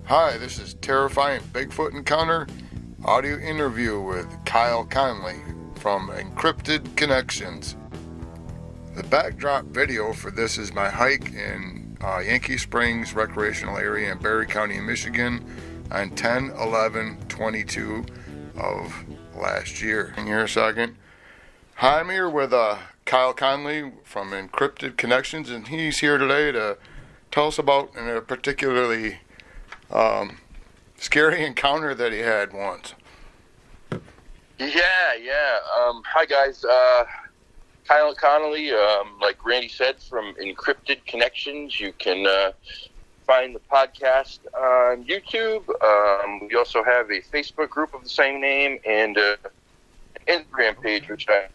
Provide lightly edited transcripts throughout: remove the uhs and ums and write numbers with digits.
Hi, this is Terrifying Bigfoot Encounter Audio Interview with Connelly from Encrypted Connections. The backdrop video for this is my hike in Yankee Springs Recreation Area in Barry County, Michigan on 10/11/22 of last year. Hang here a second. Hi, I'm here with Kyle Connelly from Encrypted Connections, and he's here today to tell us about a particularly scary encounter that he had once. Hi guys, Kyle Connelly, like Randy said, from Encrypted Connections. You can find the podcast on YouTube. We also have a Facebook group of the same name and an Instagram page, which I'm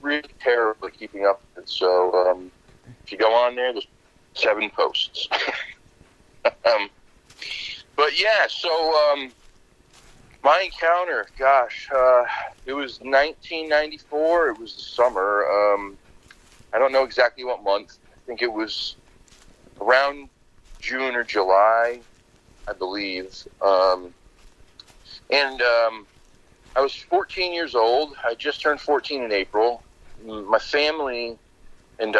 really terribly keeping up with. So if you go on there, there's 7 posts. But yeah, so my encounter, gosh, it was 1994. It was the summer. I don't know exactly what month. I think it was around June or July, I believe. I was 14 years old. I just turned 14 in April. My family and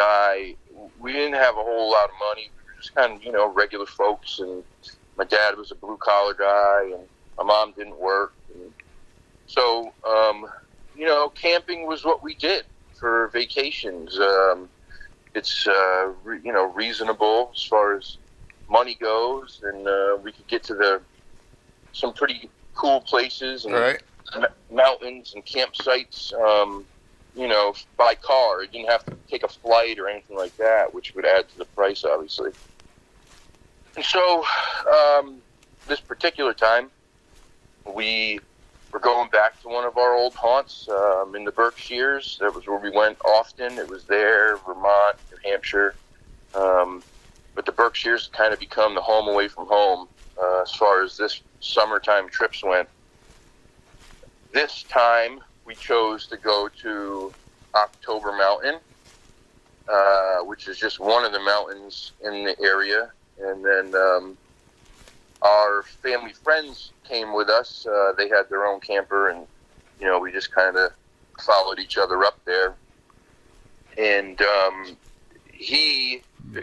we didn't have a whole lot of money. We were just kind of, regular folks, and my dad was a blue-collar guy, and my mom didn't work. And so, camping was what we did for vacations. It's, reasonable as far as money goes, and we could get to some pretty cool places and Right. Mountains and campsites, by car. You didn't have to take a flight or anything like that, which would add to the price, obviously. And so, this particular time, we were going back to one of our old haunts in the Berkshires. That was where we went often. It was there, Vermont, New Hampshire. But the Berkshires kind of become the home away from home as far as this summertime trips went. This time, we chose to go to October Mountain, which is just one of the mountains in the area. And then our family friends came with us. They had their own camper, and, we just kind of followed each other up there. And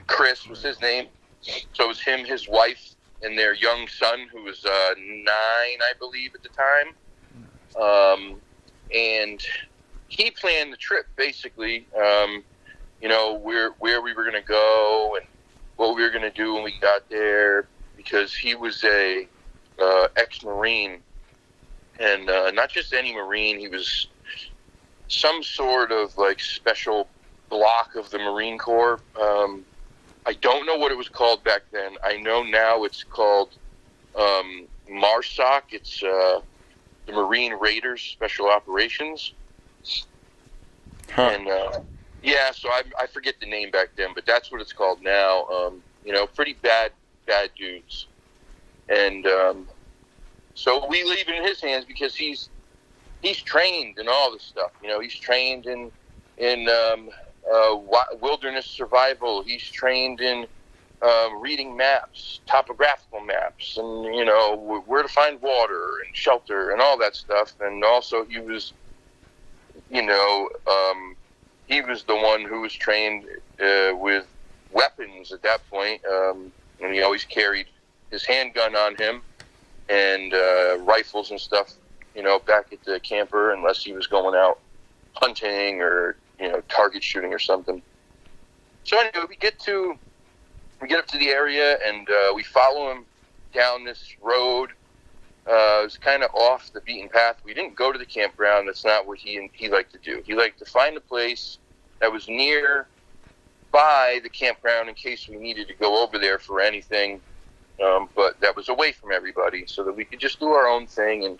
Chris was his name. So it was him, his wife, and their young son, who was 9, I believe, at the time. And he planned the trip, basically, where we were going to go and what we were going to do when we got there, because he was a ex-Marine, and not just any Marine. He was some sort of special block of the Marine Corps. I don't know what it was called back then. I know now it's called MARSOC. It's the Marine Raiders Special Operations. Huh. And so I forget the name back then, but that's what it's called now. Pretty bad dudes. And so we leave it in his hands because he's trained in all this stuff. He's trained in wilderness survival. He's trained in reading maps, topographical maps, and where to find water and shelter and all that stuff. And also he was the one who was trained with weapons at that point, and he always carried his handgun on him and rifles and stuff, back at the camper, unless he was going out hunting or target shooting or something. So anyway, we get up to the area, and we follow him down this road. It was kind of off the beaten path. We didn't go to the campground. That's not what he liked to do. He liked to find a place that was near by the campground in case we needed to go over there for anything, but that was away from everybody, so that we could just do our own thing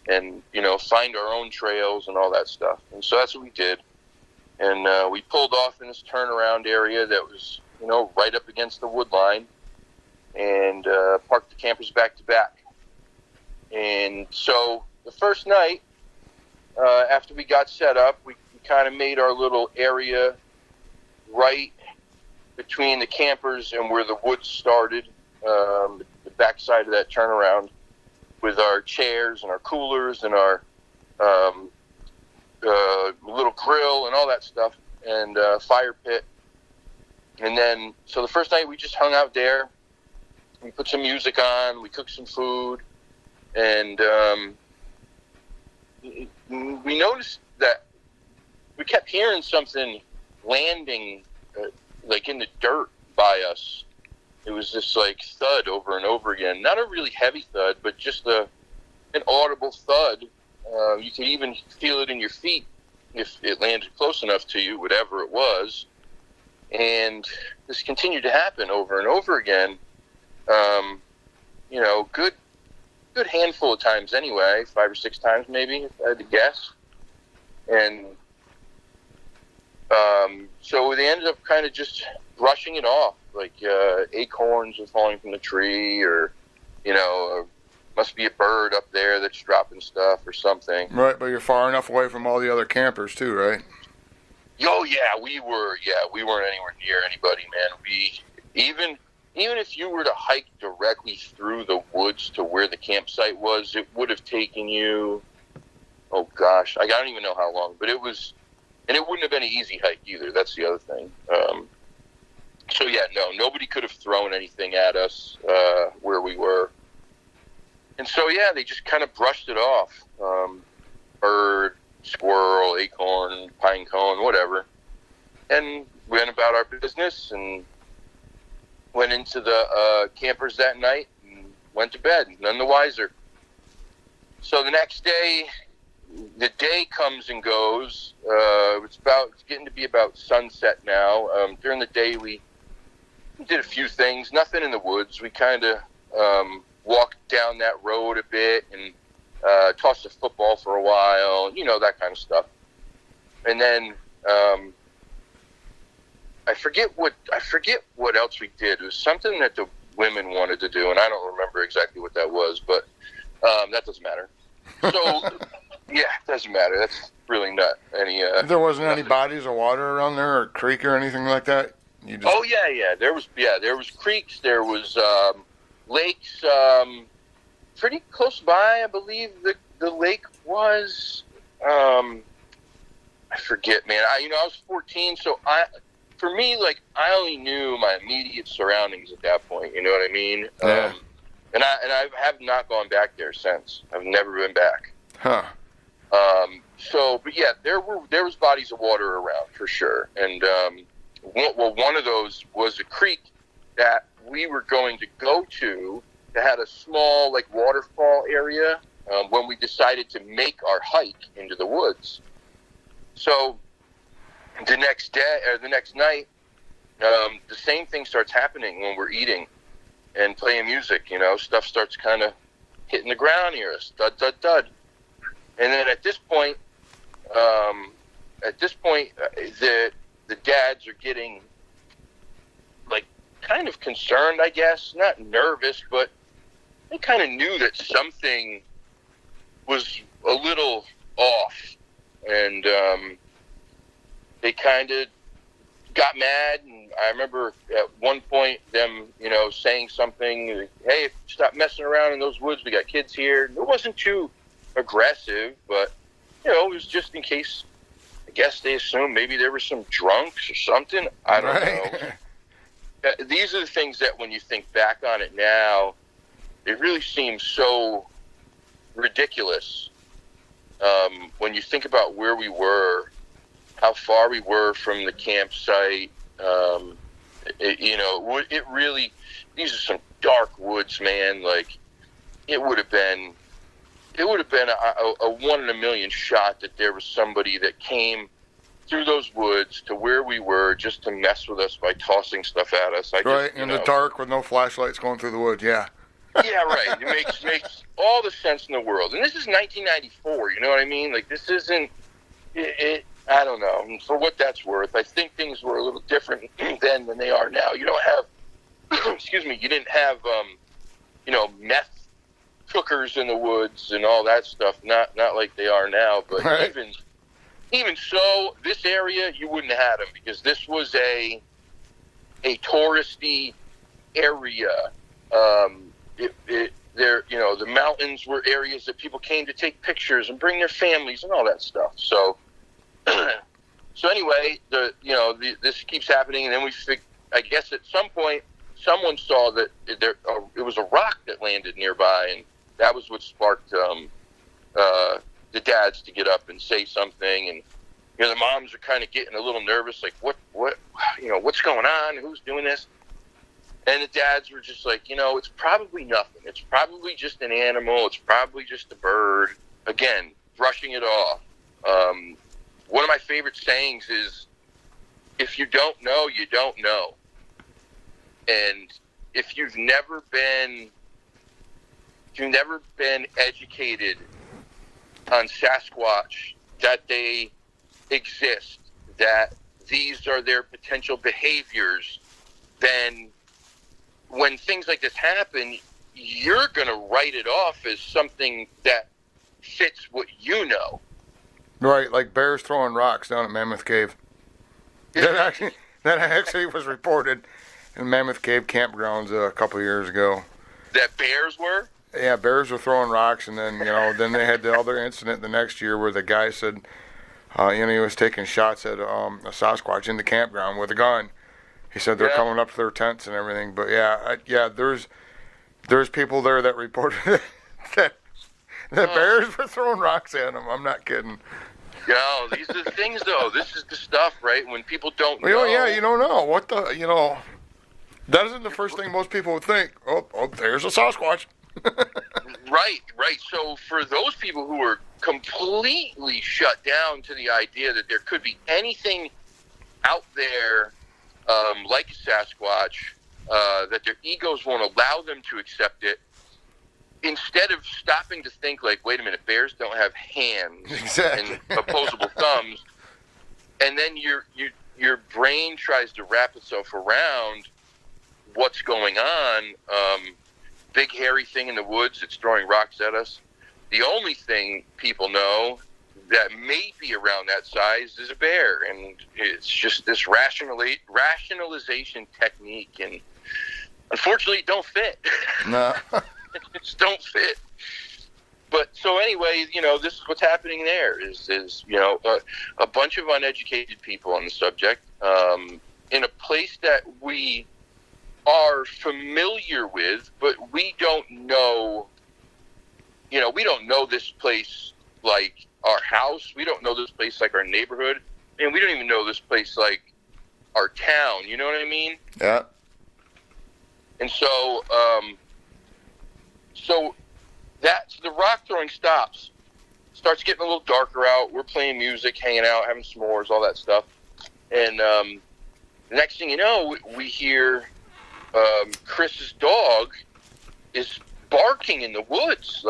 and find our own trails and all that stuff. And so that's what we did. And we pulled off in this turnaround area that was, right up against the wood line, and parked the campers back to back. And so the first night, after we got set up, we kind of made our little area right between the campers and where the woods started. The backside of that turnaround with our chairs and our coolers and our little grill and all that stuff, and fire pit. And then, so the first night we just hung out there. We put some music on, we cooked some food, and we noticed that we kept hearing something landing like in the dirt by us. It was this like thud over and over again. Not a really heavy thud, but just an audible thud. You could even feel it in your feet if it landed close enough to you, whatever it was. And this continued to happen over and over again. Good handful of times anyway, 5 or 6 times maybe, if I had to guess. And so they ended up kind of just brushing it off, like acorns are falling from the tree, or must be a bird up there that's dropping stuff or something. Right, but you're far enough away from all the other campers too, right? Oh yeah, we weren't anywhere near anybody, man. Even if you were to hike directly through the woods to where the campsite was, it would have taken you, oh gosh, I don't even know how long, but it wouldn't have been an easy hike either. That's the other thing. So yeah, no, nobody could have thrown anything at us where we were. And so yeah, they just kind of brushed it off. Bird, squirrel, acorn, pine cone, whatever. And we went about our business and went into the campers that night and went to bed, none the wiser. So the next day, the day comes and goes. It's getting to be about sunset now. During the day, we did a few things, nothing in the woods. We kind of walked down that road a bit and tossed a football for a while, that kind of stuff. And then I forget what else we did. It was something that the women wanted to do, and I don't remember exactly what that was, but that doesn't matter. So yeah, it doesn't matter. That's really not any. There wasn't any bodies of water around there, or creek or anything like that. Oh yeah. There was creeks. There was lakes. Pretty close by, I believe the lake was. I forget, man. I was 14, so for me, like, I only knew my immediate surroundings at that point. You know what I mean? Yeah. And I have not gone back there since. I've never been back. Huh. But yeah, there was bodies of water around for sure. And one of those was a creek that we were going to go to that had a small like waterfall area when we decided to make our hike into the woods. So the next night, the same thing starts happening when we're eating and playing music. Stuff starts kind of hitting the ground near us, thud, thud, thud. And then at this point, the dads are getting like kind of concerned, I guess, not nervous, but they kind of knew that something was a little off, and they kind of got mad. And I remember at one point them, saying something, hey, stop messing around in those woods, we got kids here. It wasn't too aggressive, but it was just in case. I guess they assumed maybe there were some drunks or something. I don't know. These are the things that when you think back on it now, it really seems so ridiculous. When you think about where we were, how far we were from the campsite, it really, these are some dark woods, man. Like, it would have been a 1 in a million shot that there was somebody that came through those woods to where we were just to mess with us by tossing stuff at us. In the dark with no flashlights going through the woods, yeah. Yeah, right. It makes all the sense in the world. And this is 1994, you know what I mean? Like, this isn't, I don't know. And for what that's worth, I think things were a little different then than they are now. You don't have, you didn't have, meth cookers in the woods and all that stuff. Not like they are now, but right. Even so, this area, you wouldn't have had them because this was a touristy area. the mountains were areas that people came to take pictures and bring their families and all that stuff. So, so anyway, this keeps happening, and then I guess at some point, someone saw that it was a rock that landed nearby, and that was what sparked the dads to get up and say something. And the moms are kind of getting a little nervous, like what's going on? Who's doing this? And the dads were just like, it's probably nothing. It's probably just an animal. It's probably just a bird. Again, brushing it off. One of my favorite sayings is, if you don't know, you don't know. And if you've never been educated on Sasquatch, that they exist, that these are their potential behaviors, then when things like this happen, you're going to write it off as something that fits what you know. Right, like bears throwing rocks down at Mammoth Cave. That actually was reported in Mammoth Cave campgrounds a couple of years ago. That bears were? Yeah, bears were throwing rocks, and then then they had the other incident the next year where the guy said, he was taking shots at a Sasquatch in the campground with a gun. He said they're coming up to their tents and everything. But there's people there that reported that bears were throwing rocks at them. I'm not kidding. No, these are the things, though. This is the stuff, right? When people don't know. Well, yeah, you don't know. What the, that isn't the first thing most people would think. Oh, there's a Sasquatch. Right. So for those people who are completely shut down to the idea that there could be anything out there like a Sasquatch, that their egos won't allow them to accept it, instead of stopping to think like, wait a minute, bears don't have hands and opposable thumbs, and then your brain tries to wrap itself around what's going on, big hairy thing in the woods that's throwing rocks at us. The only thing people know that may be around that size is a bear, and it's just this rationalization technique, and unfortunately it don't fit. No. It just don't fit. But so anyway, this is what's happening there is a bunch of uneducated people on the subject, in a place that we are familiar with, but we don't know, we don't know this place like our house. We don't know this place like our neighborhood. And we don't even know this place like our town. You know what I mean? Yeah. And so, the rock throwing stops. Starts getting a little darker out. We're playing music, hanging out, having s'mores, all that stuff. And the next thing you know, we hear Chris's dog is barking in the woods,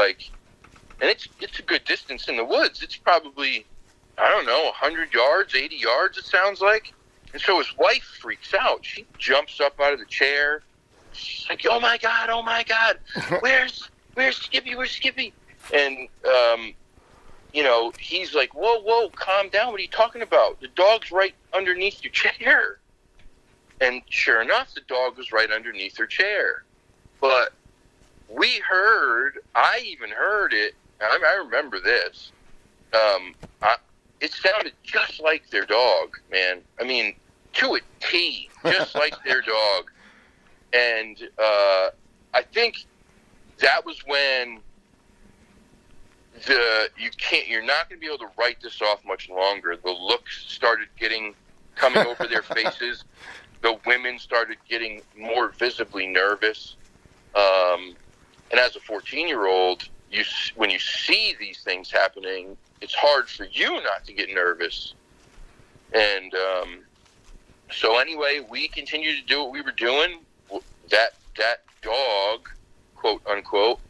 and it's a good distance in the woods. It's probably, 100 yards, 80 yards, it sounds like. And so his wife freaks out. She jumps up out of the chair. She's like, oh my God, where's Skippy? Where's Skippy? And, he's like, whoa, calm down. What are you talking about? The dog's right underneath your chair. And sure enough, the dog was right underneath her chair. But I even heard it, I remember this. It sounded just like their dog, man. I mean, to a T, just like their dog. And I think that was when you're not going to be able to write this off much longer. The looks started coming over their faces. The women started getting more visibly nervous. And as a 14-year-old, when you see these things happening, it's hard for you not to get nervous. And so anyway, we continued to do what we were doing. That dog, quote unquote,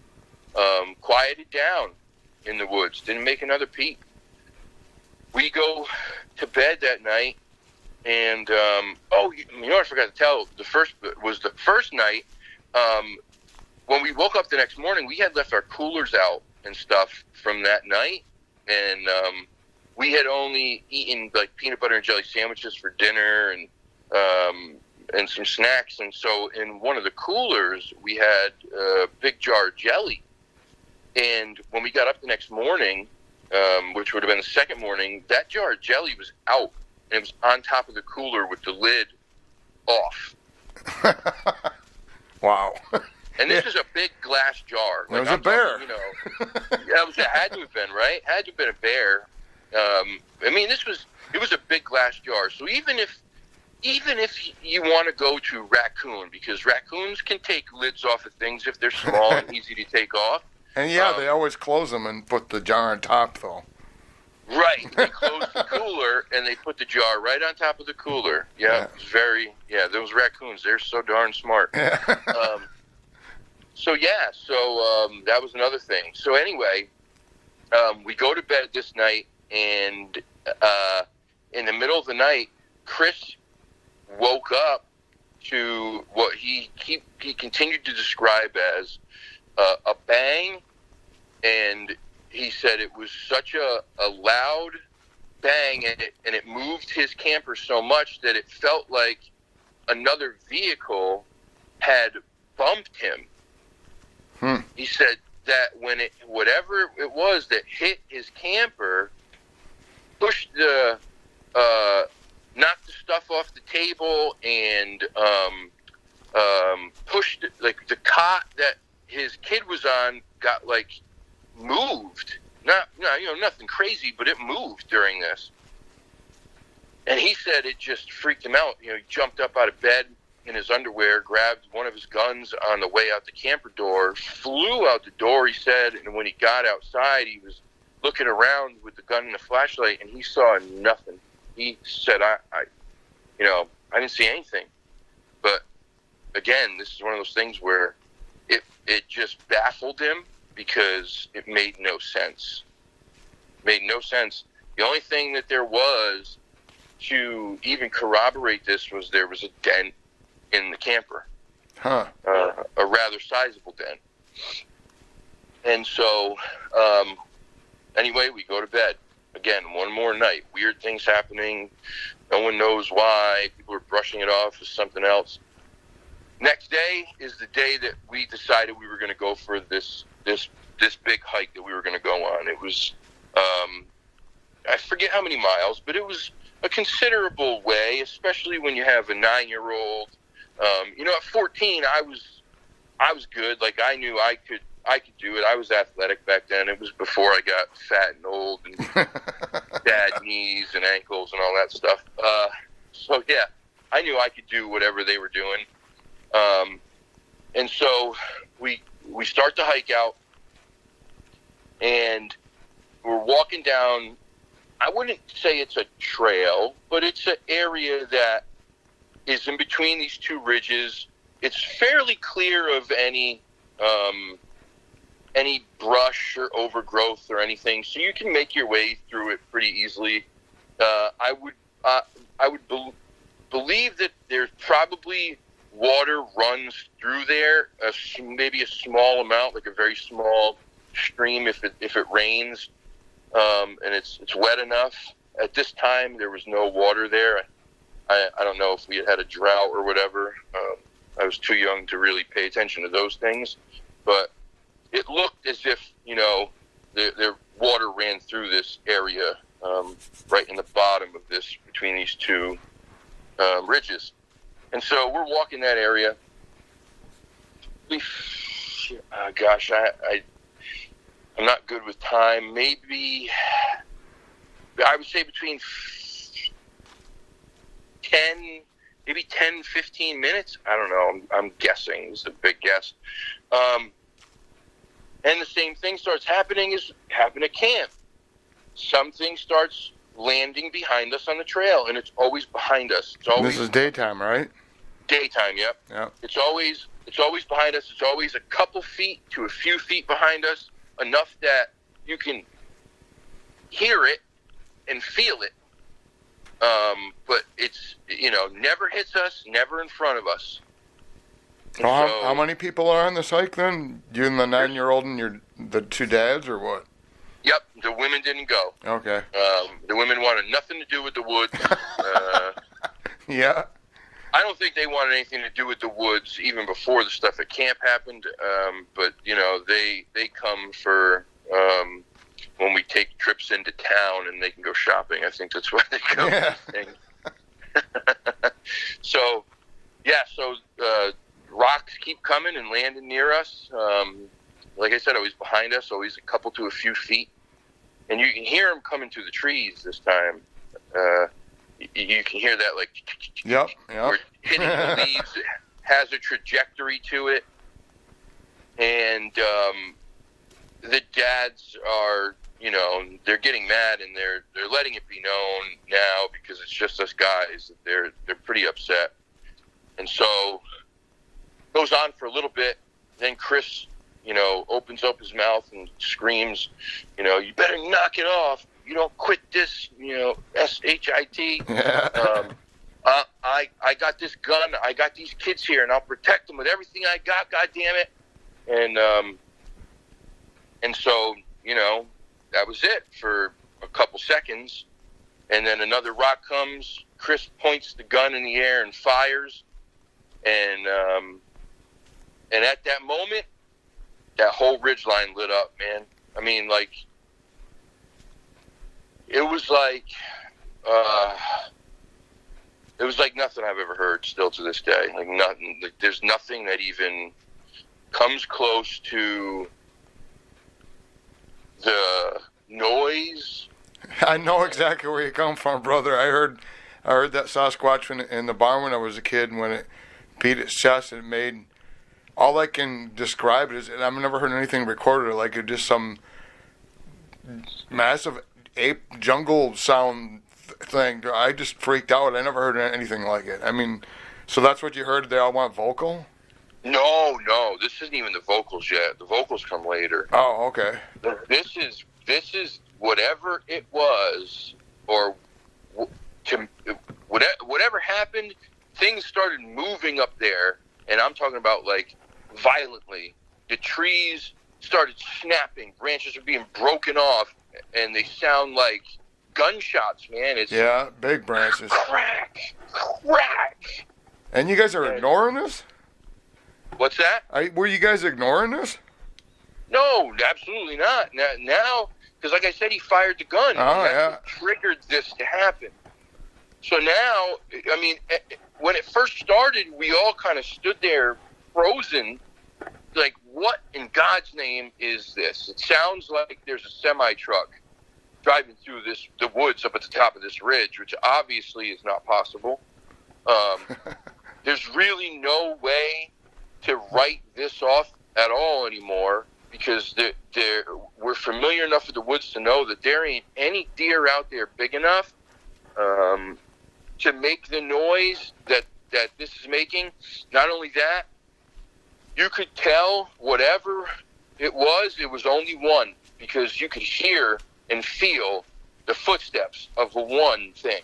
quieted down in the woods, didn't make another peep. We go to bed that night, and I forgot to tell. The first night. When we woke up the next morning, we had left our coolers out and stuff from that night, and we had only eaten like peanut butter and jelly sandwiches for dinner, and and some snacks. And so in one of the coolers, we had a big jar of jelly. And when we got up the next morning, which would have been the second morning, that jar of jelly was out. And it was on top of the cooler with the lid off. Wow. And this is a big glass jar. It was a bear. Talking, it had to have been, right? Had to have been a bear. It was a big glass jar. So even if you want to go to raccoon, because raccoons can take lids off of things if they're small and easy to take off. And they always close them and put the jar on top, though. Right. They close the cooler and they put the jar right on top of the cooler. Yeah. Those raccoons, they're so darn smart. So that was another thing. So anyway, we go to bed this night, and in the middle of the night, Chris woke up to what he continued to describe as a bang, and he said it was such a loud bang, and it moved his camper so much that it felt like another vehicle had bumped him. He said that whatever it was that hit his camper, pushed knocked the stuff off the table, and pushed like the cot that his kid was on got like moved. Nothing crazy, but it moved during this. And he said it just freaked him out. He jumped up out of bed in his underwear, grabbed one of his guns on the way out the camper door, flew out the door, he said, and when he got outside, he was looking around with the gun and the flashlight, and he saw nothing. He said, I didn't see anything. But again, this is one of those things where it just baffled him because it made no sense. Made no sense. The only thing that there was to even corroborate this was there was a dent in the camper. A rather sizable dent. And so, anyway, we go to bed. Again, one more night. Weird things happening. No one knows why. People are brushing it off as something else. Next day is the day that we decided we were going to go for this big hike that we were going to go on. It was, I forget how many miles, but it was a considerable way, especially when you have a 9-year-old. At 14, I was good. Like, I knew I could do it. I was athletic back then. It was before I got fat and old and bad knees and ankles and all that stuff. So yeah, I knew I could do whatever they were doing. And so we start to hike out, and we're walking down. I wouldn't say it's a trail, but it's an area that is in between these two ridges. It's fairly clear of any brush or overgrowth or anything, so you can make your way through it pretty easily. I would believe that there's probably water runs through there, maybe a small amount, like a very small stream if it rains, and it's wet enough. At this time, there was no water there. I don't know if we had a drought or whatever. I was too young to really pay attention to those things, but it looked as if, the water ran through this area, right in the bottom of this, between these two ridges. And so we're walking that area. I'm not good with time. Maybe, I would say between 10, 15 minutes. I don't know. I'm guessing. It's a big guess. And the same thing starts happening at camp. Something starts landing behind us on the trail, and it's always behind us. This is daytime, right? Daytime, yep. It's always behind us. It's always a couple feet to a few feet behind us, enough that you can hear it and feel it. But it's, never hits us, never in front of us. So how many people are on this hike then? You and the 9-year-old and the two dads, or what? Yep, the women didn't go. Okay. The women wanted nothing to do with the woods. Yeah. I don't think they wanted anything to do with the woods even before the stuff at camp happened. But you know, they come for when we take trips into town and they can go shopping. I think that's why they come. Yeah. So rocks keep coming and landing near us. Like I said, always behind us, always a couple to a few feet. And you can hear them coming through the trees this time. You can hear that, like, Yep. where hitting the leaves. It has a trajectory to it. And the dads are, you know, they're getting mad, and they're letting it be known now because it's just us guys. They're pretty upset. And so it goes on for a little bit. Then Chris, you know, opens up his mouth and screams, you know, you better knock it off. You don't quit this, you know, S-H-I-T. Yeah. I got this gun. I got these kids here, and I'll protect them with everything I got, God damn it. And so, you know, that was it for a couple seconds. And then another rock comes. Chris points the gun in the air and fires. And at that moment, that whole ridgeline lit up, man. I mean, like, it was like nothing I've ever heard still to this day. Like, nothing. Like, there's nothing that even comes close to the noise. I know exactly where you come from, brother. I heard that Sasquatch in the barn when I was a kid, and when it beat its chest, it made, all I can describe it is, and I've never heard anything recorded like it, just some massive ape jungle sound thing. I just freaked out. I never heard anything like it. I mean, so that's what you heard? They all went vocal? No, this isn't even the vocals yet. The vocals come later. Oh, okay. This is whatever it was, or whatever happened. Things started moving up there, and I'm talking about, like, violently. The trees started snapping. Branches are being broken off, and they sound like gunshots, man. It's big branches. Crack. And you guys are ignoring this? What's that? Were you guys ignoring this? No, absolutely not. Now, because like I said, he fired the gun. Oh, That's yeah. what triggered this to happen. So now, I mean, when it first started, we all kind of stood there frozen, like, what in God's name is this? It sounds like there's a semi-truck driving through the woods up at the top of this ridge, which obviously is not possible. There's really no way to write this off at all anymore, because we're familiar enough with the woods to know that there ain't any deer out there big enough to make the noise that this is making. Not only that, you could tell whatever it was only one, because you could hear and feel the footsteps of the one thing.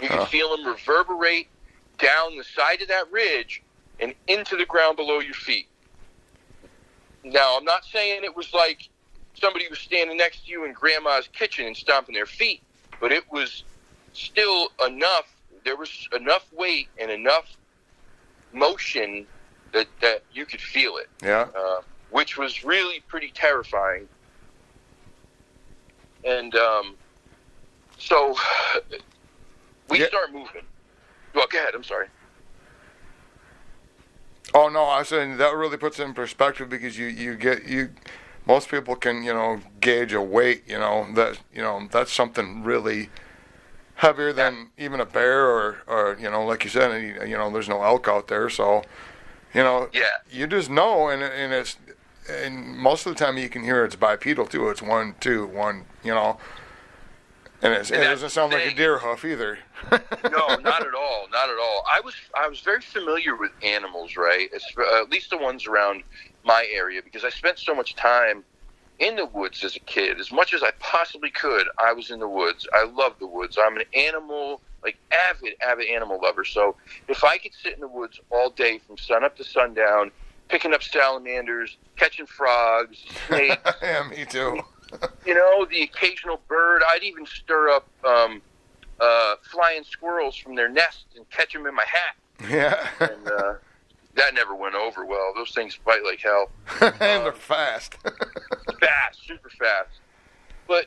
You could feel them reverberate down the side of that ridge and into the ground below your feet. Now, I'm not saying it was like somebody was standing next to you in Grandma's kitchen and stomping their feet, but it was still enough. There was enough weight and enough motion that you could feel it. Yeah. Which was really pretty terrifying. And so we start moving. Well, go ahead. I'm sorry. Oh no, I was saying that really puts it in perspective, because most people can, you know, gauge a weight, you know, that's something really heavier than even a bear or you know, like you said, you know, there's no elk out there, so, you know, you just know, and most of the time you can hear it's bipedal too. It's 1, 2, 1, you know, and it doesn't sound like a deer hoof either. No, not at all. I was very familiar with animals, right? At least the ones around my area, because I spent so much time in the woods as a kid. As much as I possibly could, I was in the woods. I love the woods. I'm an animal, like, avid animal lover. So if I could sit in the woods all day from sun up to sundown, picking up salamanders, catching frogs, snakes. Yeah, me too. You know, the occasional bird. I'd even stir up flying giant squirrels from their nests and catch them in my hat. Yeah. And that never went over well. Those things bite like hell. And they're fast. Fast, super fast. But,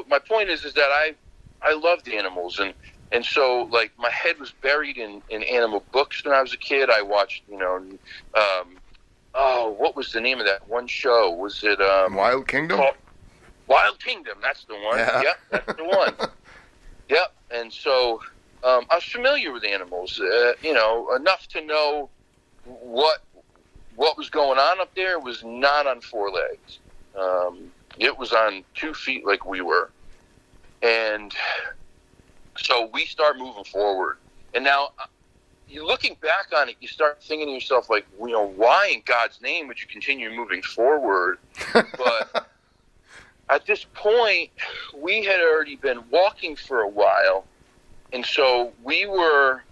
my point is that I loved animals. And so, like, my head was buried in animal books when I was a kid. I watched, what was the name of that one show? Was it Wild Kingdom? Wild Kingdom, that's the one. Yeah. Yep, that's the one. Yep. And so I was familiar with animals, enough to know what was going on up there. Was not on 4 legs. It was on 2 feet like we were. And so we start moving forward. And now, you looking back on it, you start thinking to yourself, like, why in God's name would you continue moving forward? But at this point, we had already been walking for a while. And so we were,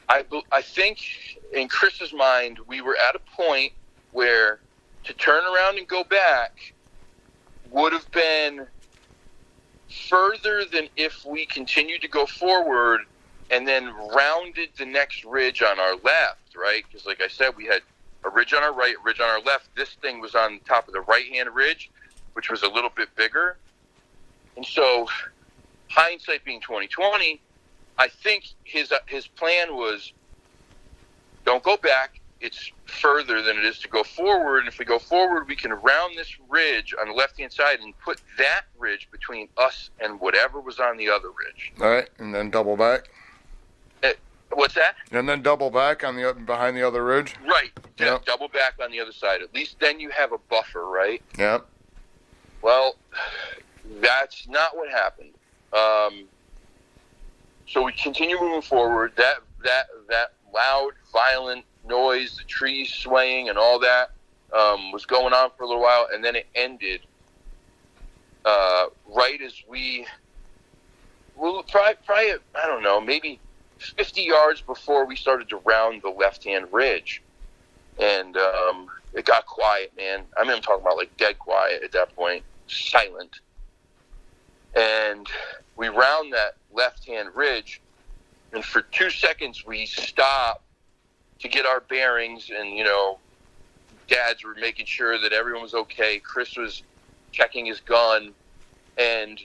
I think, in Chris's mind, we were at a point where to turn around and go back would have been further than if we continued to go forward and then rounded the next ridge on our left, right? Because like I said, we had a ridge on our right, a ridge on our left. This thing was on top of the right-hand ridge, which was a little bit bigger. And so, hindsight being 20/20, I think his plan was, don't go back. It's further than it is to go forward. And if we go forward, we can round this ridge on the left-hand side and put that ridge between us and whatever was on the other ridge. All right, and then double back. What's that? And then double back on behind the other ridge. Right. Yep. Double back on the other side. At least then you have a buffer, right? Yep. Well, that's not what happened. So we continue moving forward. That loud, violent noise, the trees swaying and all that was going on for a little while, and then it ended right as probably, I don't know, maybe 50 yards before we started to round the left-hand ridge. And it got quiet, man. I mean, I'm talking about like dead quiet at that point, silent. And we round that left-hand ridge, and for 2 seconds we stopped to get our bearings, and, dads were making sure that everyone was okay. Chris was checking his gun. And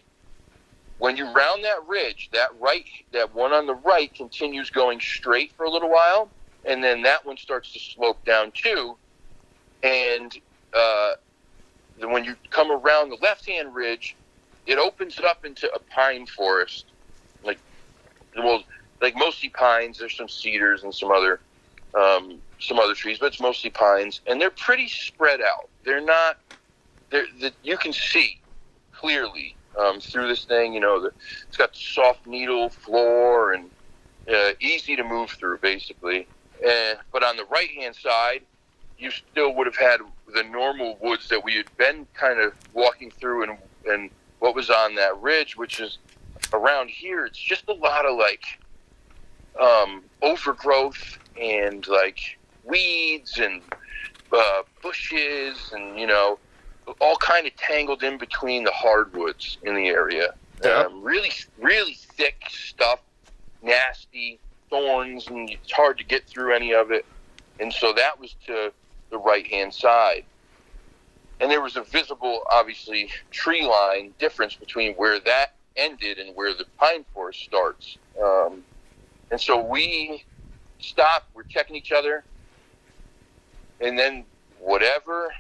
when you round that ridge, that one on the right continues going straight for a little while, and then that one starts to slope down too. And then when you come around the left-hand ridge, it opens it up into a pine forest, like mostly pines. There's some cedars and some other trees, but it's mostly pines, and they're pretty spread out. You can see clearly through this thing. It's got soft needle floor and easy to move through, basically. But on the right-hand side, you still would have had the normal woods that we had been kind of walking through, and what was on that ridge, which is around here. It's just a lot of overgrowth and weeds and bushes and all kind of tangled in between the hardwoods in the area. Yeah. Really, really thick stuff, nasty thorns, and it's hard to get through any of it. And so that was to the right-hand side. And there was a visible, obviously, tree line difference between where that ended and where the pine forest starts. And so we stopped, we're checking each other, and then whatever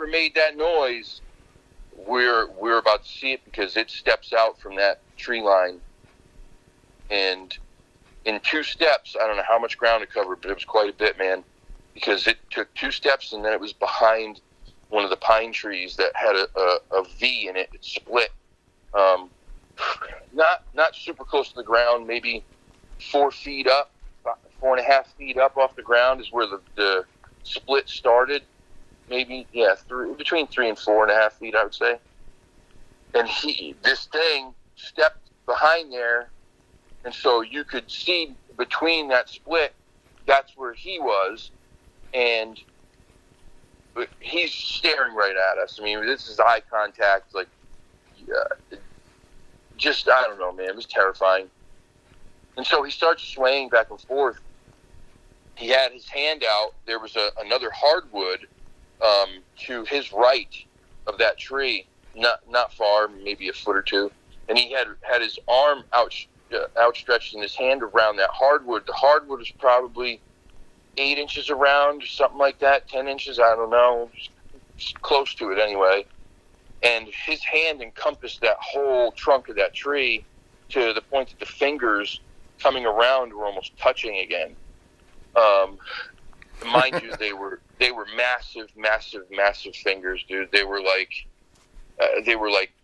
made that noise, we're about to see it, because it steps out from that tree line. And in 2 steps, I don't know how much ground it covered, but it was quite a bit, man, because it took 2 steps, and then it was behind one of the pine trees that had a V in it. It split. Not super close to the ground, maybe 4 feet up, 4.5 feet up off the ground is where the split started. Maybe, between 3 and 4.5 feet, I would say. And this thing stepped behind there, and so you could see between that split, that's where he was, and he's staring right at us. I mean, this is eye contact, I don't know, man, it was terrifying. And so he starts swaying back and forth. He had his hand out. There was another hardwood to his right of that tree, not far, maybe a foot or two. And he had his arm outstretched and his hand around that hardwood. The hardwood was probably 8 inches around, something like that, 10 inches, I don't know, close to it anyway. And his hand encompassed that whole trunk of that tree to the point that the fingers coming around were almost touching again. Mind you, they were massive fingers, dude. They were like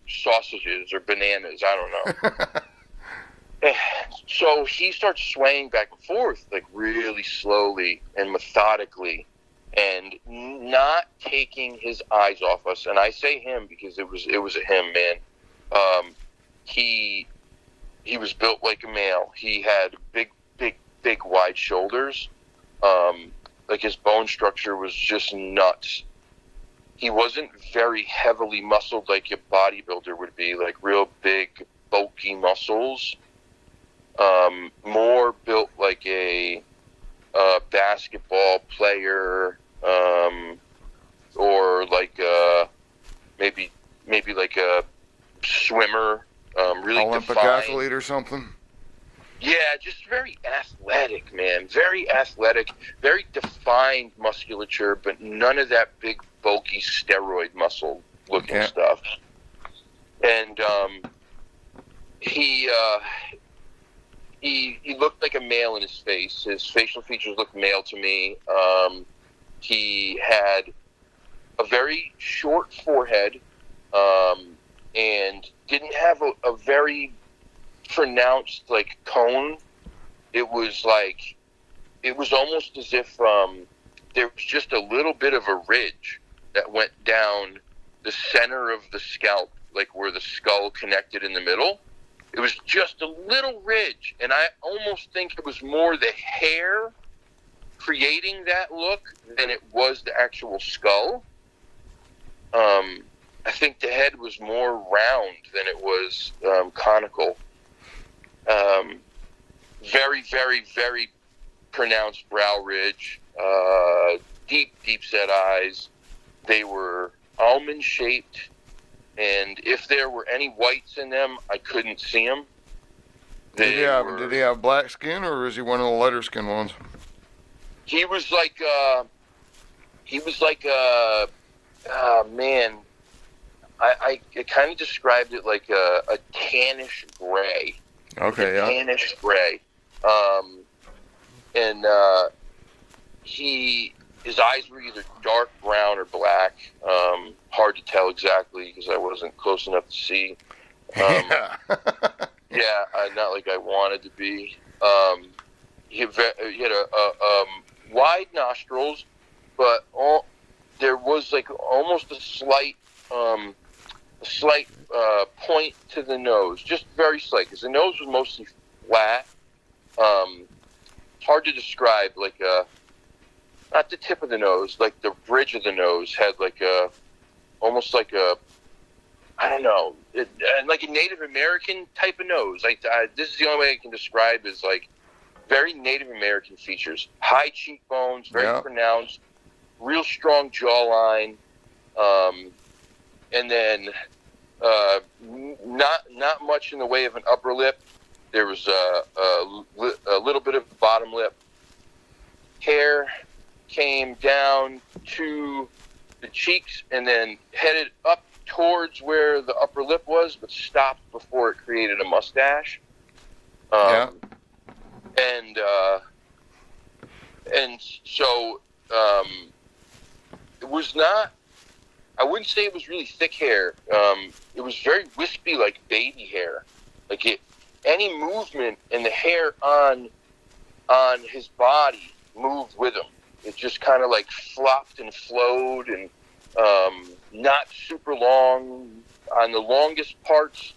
sausages or bananas. I don't know. So he starts swaying back and forth, like really slowly and methodically, and not taking his eyes off us. And I say him because it was a him, man. He was built like a male. He had big wide shoulders. Like his bone structure was just nuts. He wasn't very heavily muscled like a bodybuilder would be, like real big, bulky muscles. More built like a basketball player, or like maybe like a swimmer. Really Olympic defined. athlete or something. Yeah, just very athletic, man. Very athletic, very defined musculature, but none of that big, bulky steroid muscle looking stuff. And he looked like a male in his face. His facial features looked male to me. He had a very short forehead, and didn't have a very pronounced like cone. It was almost as if there was just a little bit of a ridge that went down the center of the scalp, like where the skull connected in the middle. It was just a little ridge, and I almost think it was more the hair creating that look than it was the actual skull. I think the head was more round than it was conical. Very, very, very pronounced brow ridge, deep set eyes. They were almond shaped, and if there were any whites in them, I couldn't see them. Did he have black skin, or is he one of the lighter skin ones? He was like man, I kind of described it like a tannish gray. Okay, yeah. Tannish gray. And his eyes were either dark brown or black. Hard to tell exactly because I wasn't close enough to see. Yeah. Yeah, not like I wanted to be. He had a wide nostrils, but there was like almost a slight point to the nose, just very slight, because the nose was mostly flat. Hard to describe, like not the tip of the nose, like the bridge of the nose had like almost like a, I don't know, like a Native American type of nose. Like this is the only way I can describe is like very Native American features, high cheekbones, very pronounced, real strong jawline, and then not much in the way of an upper lip. There was a little bit of the bottom lip. Hair came down to the cheeks and then headed up towards where the upper lip was, but stopped before it created a mustache. And so it was not, I wouldn't say it was really thick hair. It was very wispy, like baby hair. Like any movement in the hair on his body moved with him. It just kind of like flopped and flowed, and not super long on the longest parts,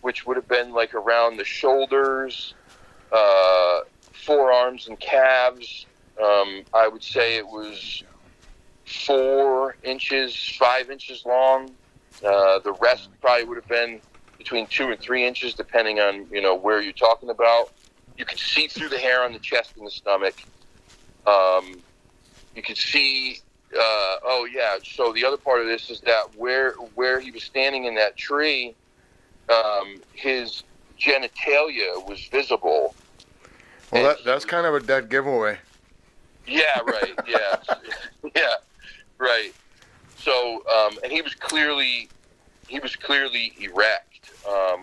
which would have been like around the shoulders, forearms and calves. I would say it was 4 inches, 5 inches long. The rest probably would have been between 2 and 3 inches, depending on where you're talking about. You could see through the hair on the chest and the stomach. You could see. So the other part of this is that where he was standing in that tree, his genitalia was visible. Well, that's kind of a dead giveaway. Yeah, right. Yeah, yeah, right. So, and he was clearly erect,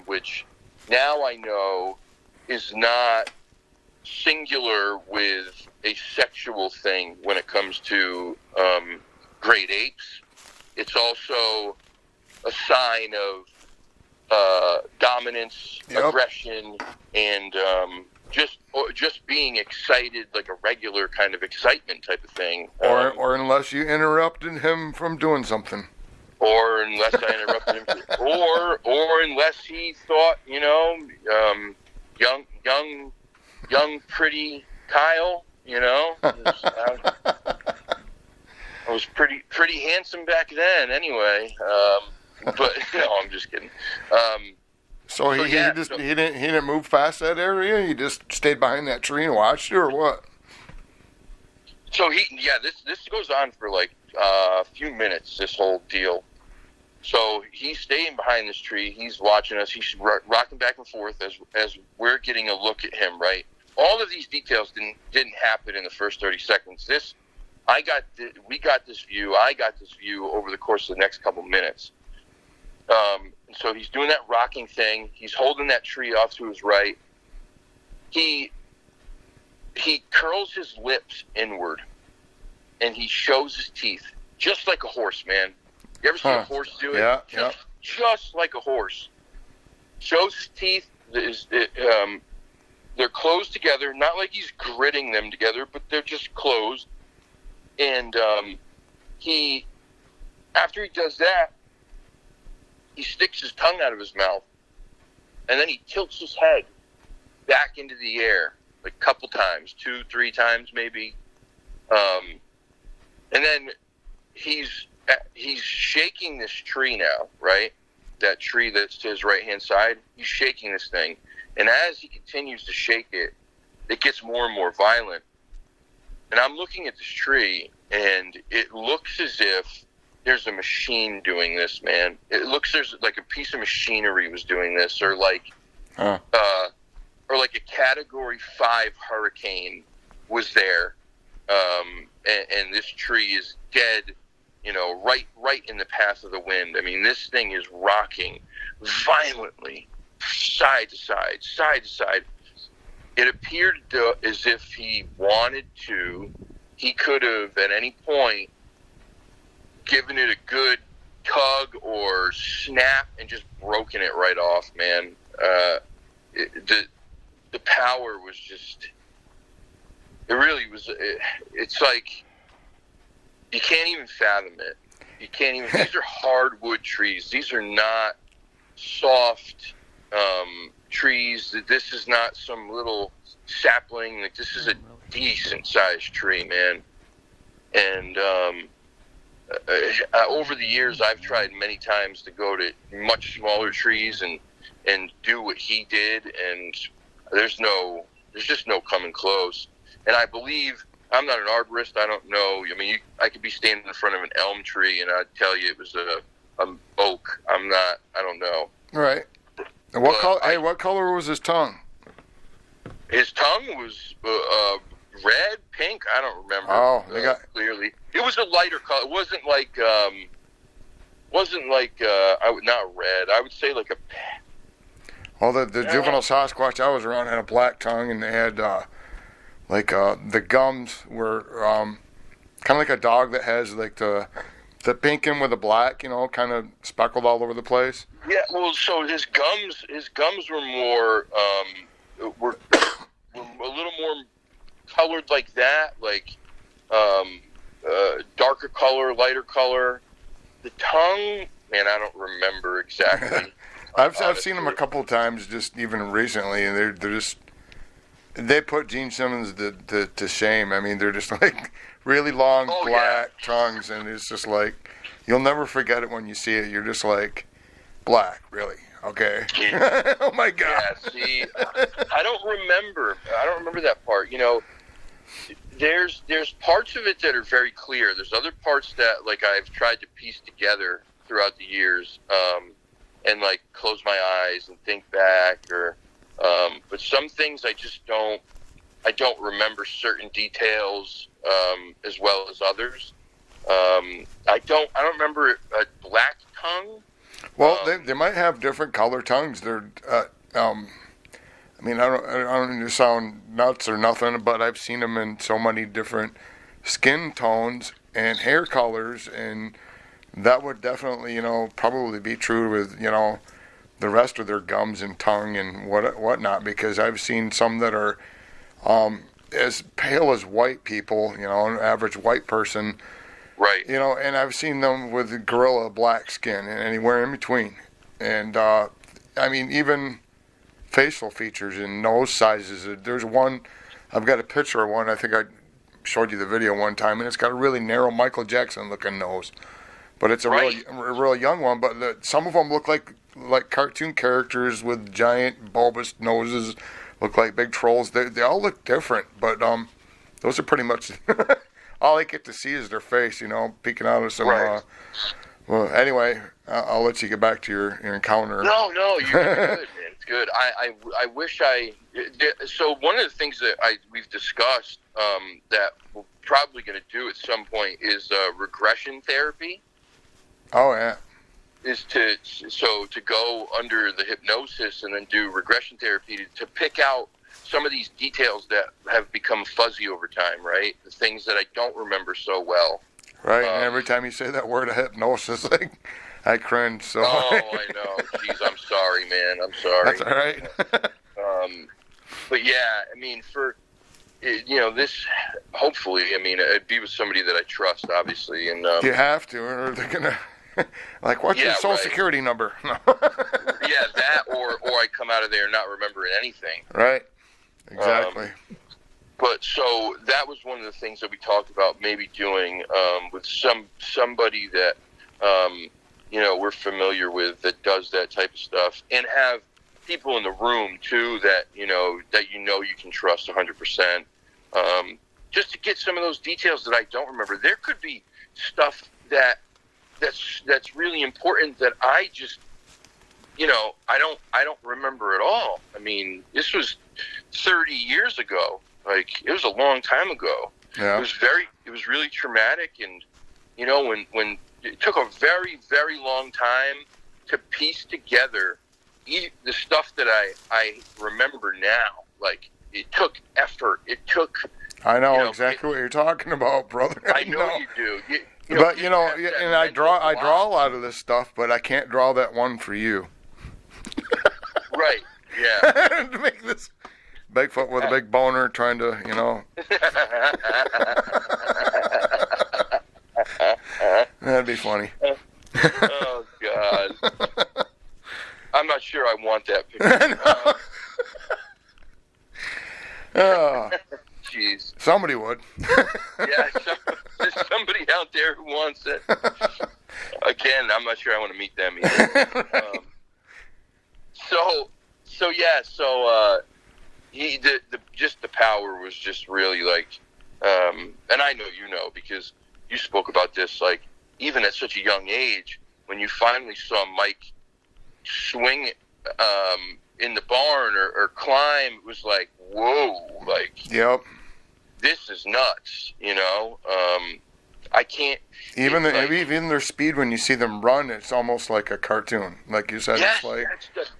which now I know is not singular with a sexual thing when it comes to great apes. It's also a sign of dominance, aggression, and just being excited, like a regular kind of excitement type of thing. Or unless you interrupted him from doing something. Or unless I interrupted him, or unless he thought, young, pretty Kyle, I was pretty handsome back then, anyway. But no, I'm just kidding. So he didn't move past that area. He just stayed behind that tree and watched you, or what? So this goes on for like a few minutes. This whole deal. So he's staying behind this tree. He's watching us. He's rocking back and forth as we're getting a look at him. Right. All of these details didn't happen in the first 30 seconds. I got this view over the course of the next couple minutes. So he's doing that rocking thing. He's holding that tree off to his right. He curls his lips inward, and he shows his teeth, just like a horse, man. You ever see a horse do it? Yeah, just like a horse. Shows his teeth. They're closed together, not like he's gritting them together, but they're just closed. And after he does that, he sticks his tongue out of his mouth, and then he tilts his head back into the air like a couple times, 2-3 times maybe. And then he's shaking this tree now, right? That tree that's to his right-hand side. He's shaking this thing. And as he continues to shake it, it gets more and more violent. And I'm looking at this tree, and it looks as if there's a machine doing this, man. It looks there's like a piece of machinery was doing this, or like a Category 5 hurricane was there, and this tree is dead, right in the path of the wind. I mean, this thing is rocking violently, side to side. It appeared as if he wanted to. He could have at any point given it a good tug or snap and just broken it right off, man. The power was just, it really was, it's like, you can't even fathom it. You can't even, these are hardwood trees. These are not soft trees. This is not some little sapling. Like, this is a decent sized tree, man. And over the years, I've tried many times to go to much smaller trees and do what he did, and there's just no coming close. And I believe, I'm not an arborist, I don't know. I mean, I could be standing in front of an elm tree and I'd tell you it was an oak. I don't know. Right. And what color was his tongue? His tongue was red, pink. I don't remember. Oh, clearly. It was a lighter color. It wasn't like not red. I would say like a. Well, the juvenile Sasquatch I was around had a black tongue, and they had the gums were kind of like a dog that has like the pink and with the black, kind of speckled all over the place. Yeah, well, so his gums were more were a little more colored like that, like darker color, lighter color. The tongue, man, I don't remember exactly. I've seen them a couple of times, just even recently, and they're just, they put Gene Simmons to shame. I mean, they're just like really long black tongues, and it's just like, you'll never forget it when you see it. You're just like, black, really? Okay. Yeah. Oh my God. Yeah, see, I don't remember that part. You know, there's parts of it that are very clear. There's other parts that, like, I've tried to piece together throughout the years, and, like, close my eyes and think back, but some things I don't remember certain details, as well as others. I don't remember a black tongue. Well, they might have different color tongues. They're, I mean, I don't mean to sound nuts or nothing, but I've seen them in so many different skin tones and hair colors, and that would definitely, probably be true with, the rest of their gums and tongue and whatnot, because I've seen some that are as pale as white people, an average white person. Right. And I've seen them with gorilla black skin and anywhere in between. And, I mean, even facial features and nose sizes. There's one, I've got a picture of one, I think I showed you the video one time, and it's got a really narrow Michael Jackson looking nose. But it's a real young one, but some of them look like cartoon characters with giant bulbous noses, look like big trolls. They all look different, but those are pretty much... all I get to see is their face, peeking out of some... Right. Well, anyway, I'll let you get back to your encounter. No, you're good, man. It's good. I wish I... So one of the things that we've discussed that we're probably going to do at some point is regression therapy. Oh, yeah. Is to go under the hypnosis and then do regression therapy to pick out some of these details that have become fuzzy over time, right? The things that I don't remember so well. Right, and every time you say that word of hypnosis, I cringe. So. Oh, I know. Jeez, I'm sorry, man. I'm sorry. That's all right. But yeah, I mean, this, hopefully, I mean, it'd be with somebody that I trust, obviously. And you have to, or they're going to, what's your social security number? Yeah, that, or I come out of there not remembering anything. Right. Exactly. But so that was one of the things that we talked about maybe doing with somebody that we're familiar with that does that type of stuff, and have people in the room too that you can trust 100%. Just to get some of those details that I don't remember. There could be stuff that's really important that I just I don't remember at all. I mean, this was 30 years ago. Like, it was a long time ago. Yeah. It was really traumatic, and when it took a very, very long time to piece together the stuff that I remember now. Like, it took effort. I know exactly what you're talking about, brother. I know you do. And I draw a lot of this stuff, but I can't draw that one for you. Right. Yeah. To make this Bigfoot with a big boner trying to, That'd be funny. Oh, God. I'm not sure I want that picture. Oh. Jeez. Somebody would. Yeah, there's somebody out there who wants it. Again, I'm not sure I want to meet them either. Just the power was just really like, and I know because you spoke about this, like, even at such a young age, when you finally saw Mike swing in the barn or climb, it was like, whoa, like, yep, this is nuts, I can't. Even their speed, when you see them run, it's almost like a cartoon. Like you said, yes, it's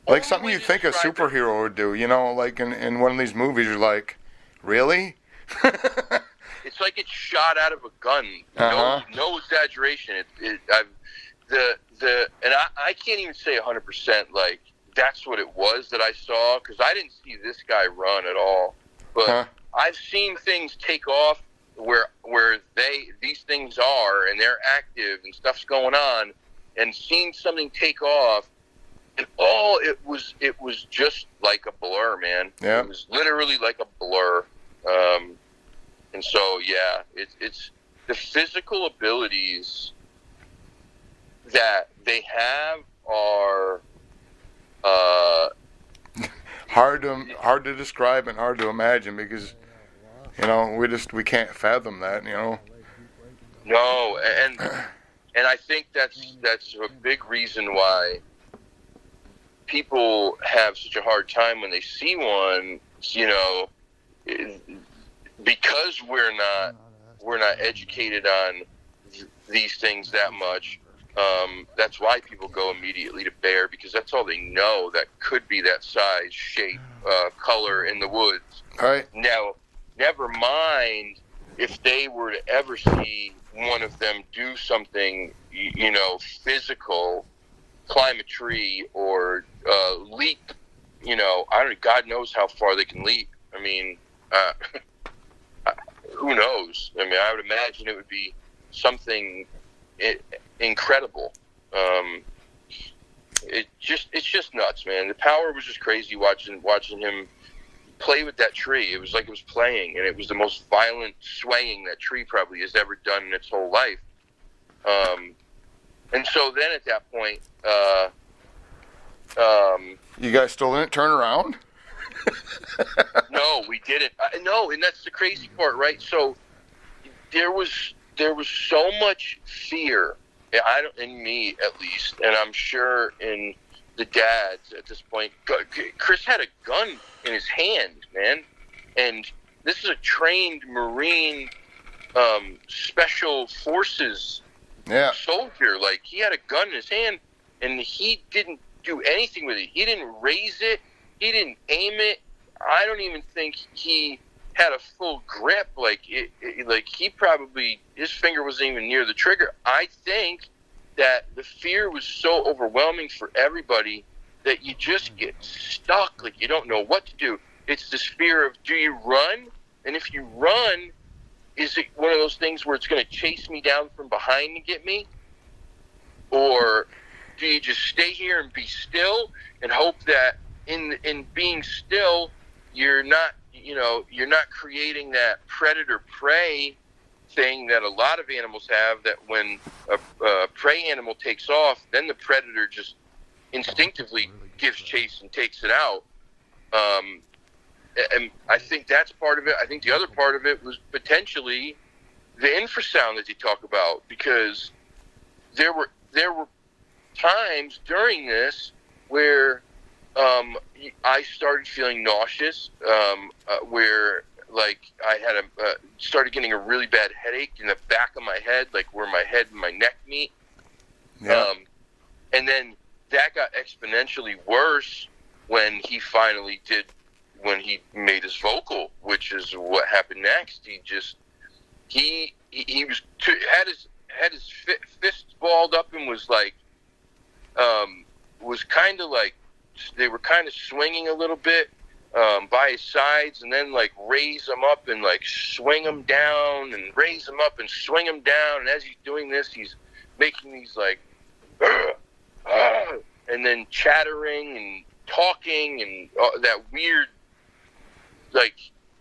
like something you think a superhero would do, like in one of these movies, you're like, really? It's like it's shot out of a gun. No exaggeration. I can't even say 100% like that's what it was that I saw, because I didn't see this guy run at all. But I've seen things take off where these things are, and they're active and stuff's going on, and seen something take off. And it was just like a blur, man. Yeah. It was literally like a blur. And so, yeah, it's the physical abilities that they have are Hard to describe and hard to imagine because, we can't fathom that, No, and I think that's a big reason why people have such a hard time when they see one, because we're not educated on these things that much. That's why people go immediately to bear, because that's all they know that could be that size, shape, color in the woods. All right. Now, never mind if they were to ever see one of them do something, physical, climb a tree or leap. God knows how far they can leap. I mean, who knows? I mean, I would imagine it would be something incredible. It's just nuts, man. The power was just crazy watching him play with that tree. It was like it was playing, and it was the most violent swaying that tree probably has ever done in its whole life. And so then at that point, you guys still didn't turn around? No, we didn't. No, and that's the crazy part, right? So there was so much fear, in me at least, and I'm sure in the dads at this point. Chris had a gun in his hand, man, and this is a trained Marine special forces soldier. Like, he had a gun in his hand, and he didn't do anything with it. He didn't raise it. He didn't aim it. I don't even think he had a full grip. Like he probably, his finger wasn't even near the trigger. I think that the fear was so overwhelming for everybody that you just get stuck. Like, you don't know what to do. It's this fear of, do you run? And if you run, is it one of those things where it's going to chase me down from behind and get me? Or do you just stay here and be still and hope that in being still, you're not creating that predator-prey thing that a lot of animals have, that when a prey animal takes off, then the predator just instinctively gives chase and takes it out. And I think that's part of it. I think the other part of it was potentially the infrasound that you talk about, because there were times during this where I started feeling nauseous, where like I had started getting a really bad headache in the back of my head, like where my head and my neck meet. Yeah. And then that got exponentially worse when he made his vocal, which is what happened next. He had his fists balled up and was like, was kind of like, they were kind of swinging a little bit by his sides, and then like raise him up and like swing him down, and raise him up and swing him down. And as he's doing this, he's making these like, and then chattering and talking and that weird, like,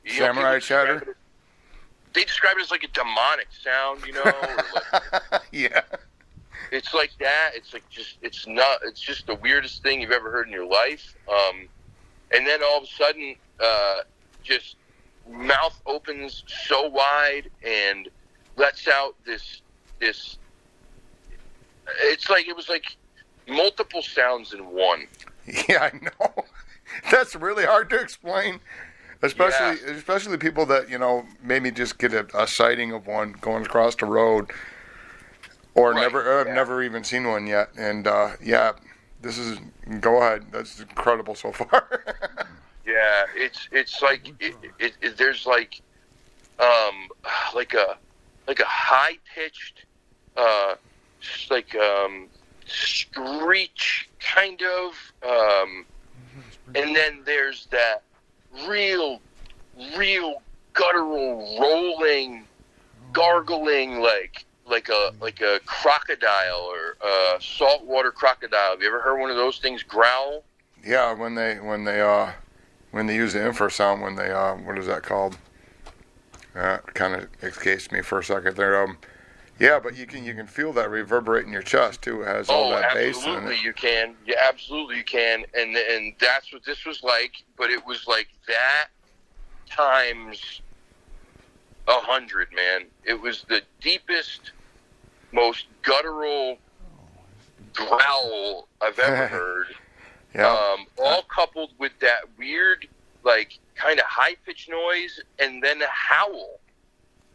samurai chatter. They describe it as like a demonic sound, or like, yeah. It's like that. It's like it's just the weirdest thing you've ever heard in your life. And then all of a sudden, just mouth opens so wide and lets out this. It's like, it was like multiple sounds in one. Yeah, I know. That's really hard to explain. Especially people that, maybe just get a sighting of one going across the road, or have never even seen one yet. And this is, go ahead. That's incredible so far. Yeah, it's like there's like a high pitched screech kind of, and then there's that real guttural rolling, gargling, like a crocodile or a saltwater crocodile. Have you ever heard one of those things growl? Yeah, when they use the infrasound, when they what is that called? Kind of escapes me for a second there. Yeah, but you can feel that reverberate in your chest too. It has all that bass in it. Absolutely you can. Yeah, absolutely you can. And that's what this was like. But it was like that times 100, man. It was the deepest, most guttural growl I've ever heard. Yeah. All coupled with that weird, like, kind of high-pitched noise, and then a howl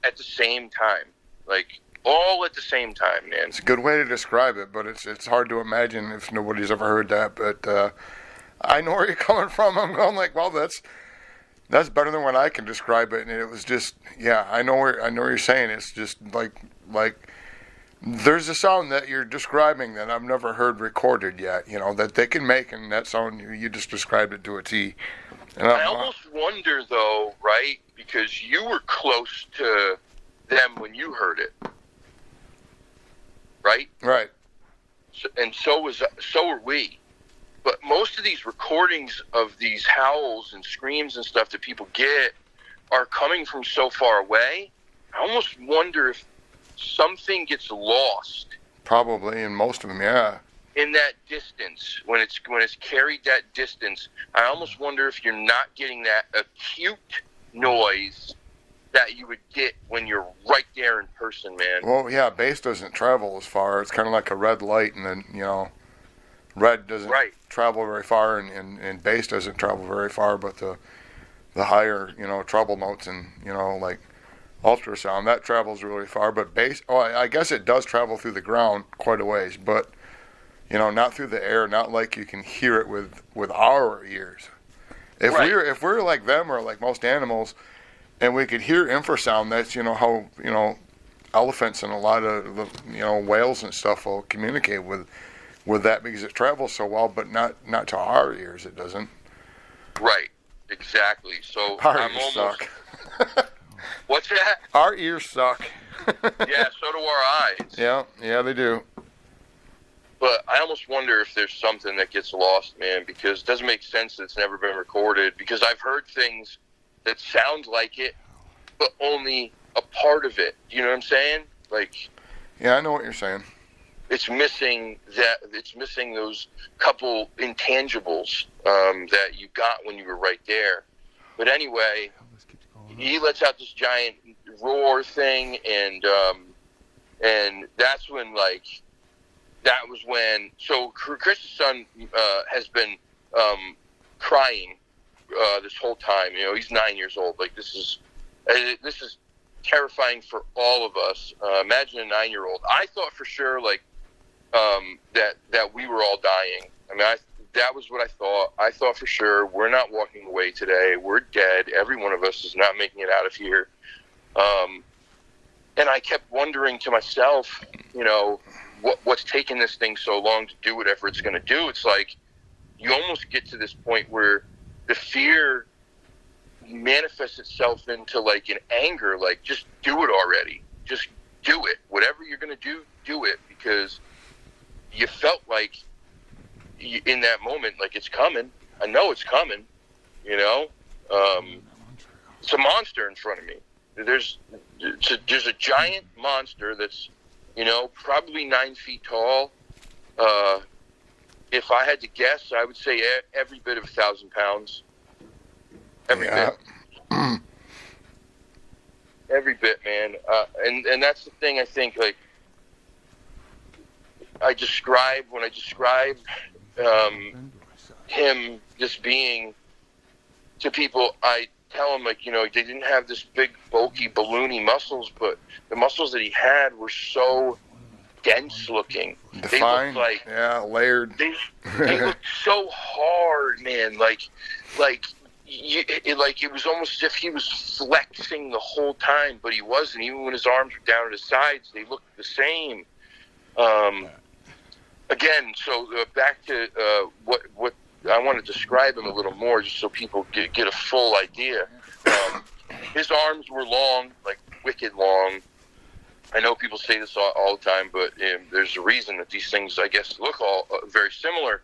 at the same time. Like, all at the same time, man. It's a good way to describe it, but it's hard to imagine if nobody's ever heard that. But I know where you're coming from. I'm going like, well, that's better than what I can describe it. And it was just, yeah, I know what you're saying. It's just like there's a sound that you're describing that I've never heard recorded yet, that they can make, and that sound, you just described it to a T. And I almost wonder, though, right, because you were close to them when you heard it, right? Right. So were we. But most of these recordings of these howls and screams and stuff that people get are coming from so far away. I almost wonder if something gets lost. Probably in most of them, yeah. In that distance, when it's carried that distance, I almost wonder if you're not getting that acute noise that you would get when you're right there in person, man. Well, yeah, bass doesn't travel as far. It's kind of like a red light, and then, red doesn't travel very far, and bass doesn't travel very far, but the higher, treble notes and, like ultrasound, that travels really far. But bass, I guess it does travel through the ground quite a ways, but, not through the air, not like you can hear it with our ears. If we're like them or like most animals, and we could hear infrasound, that's, how, elephants and a lot of the, whales and stuff will communicate with that because it travels so well, but not to our ears, it doesn't. Right, exactly. So our ears suck. What's that? Our ears suck. Yeah, so do our eyes. Yeah, they do. But I almost wonder if there's something that gets lost, man, because it doesn't make sense that it's never been recorded, because I've heard things that sound like it, but only a part of it. You know what I'm saying? Like, yeah, I know what you're saying. It's missing those couple intangibles that you got when you were right there. But anyway, he lets out this giant roar thing, and that's when, like, that was when. So Chris's son has been crying this whole time. He's 9 years old. Like, this is terrifying for all of us. Imagine a 9-year-old. I thought for sure, like, that we were all dying. I mean, that was what I thought. I thought for sure we're not walking away today. We're dead. Every one of us is not making it out of here. And I kept wondering to myself, what's taking this thing so long to do whatever it's going to do. It's like you almost get to this point where the fear manifests itself into like an anger, like, just do it already. Just do it. Whatever you're going to do it, because you felt like in that moment, like, it's coming. I know it's coming, It's a monster in front of me. There's a giant monster that's, probably 9 feet tall. If I had to guess, I would say every bit of 1,000 pounds. Every bit. Every bit, man. And that's the thing, I think, like, when I describe him, this being, to people, I tell them, like, they didn't have this big, bulky, balloony muscles, but the muscles that he had were so dense looking. Defined, they looked like, layered. They looked so hard, man. It was almost as if he was flexing the whole time, but he wasn't. Even when his arms were down at his sides, they looked the same. Again, so back to what I want to describe him a little more, just so people get a full idea. His arms were long, like wicked long. I know people say this all the time, but there's a reason that these things, I guess, look all very similar.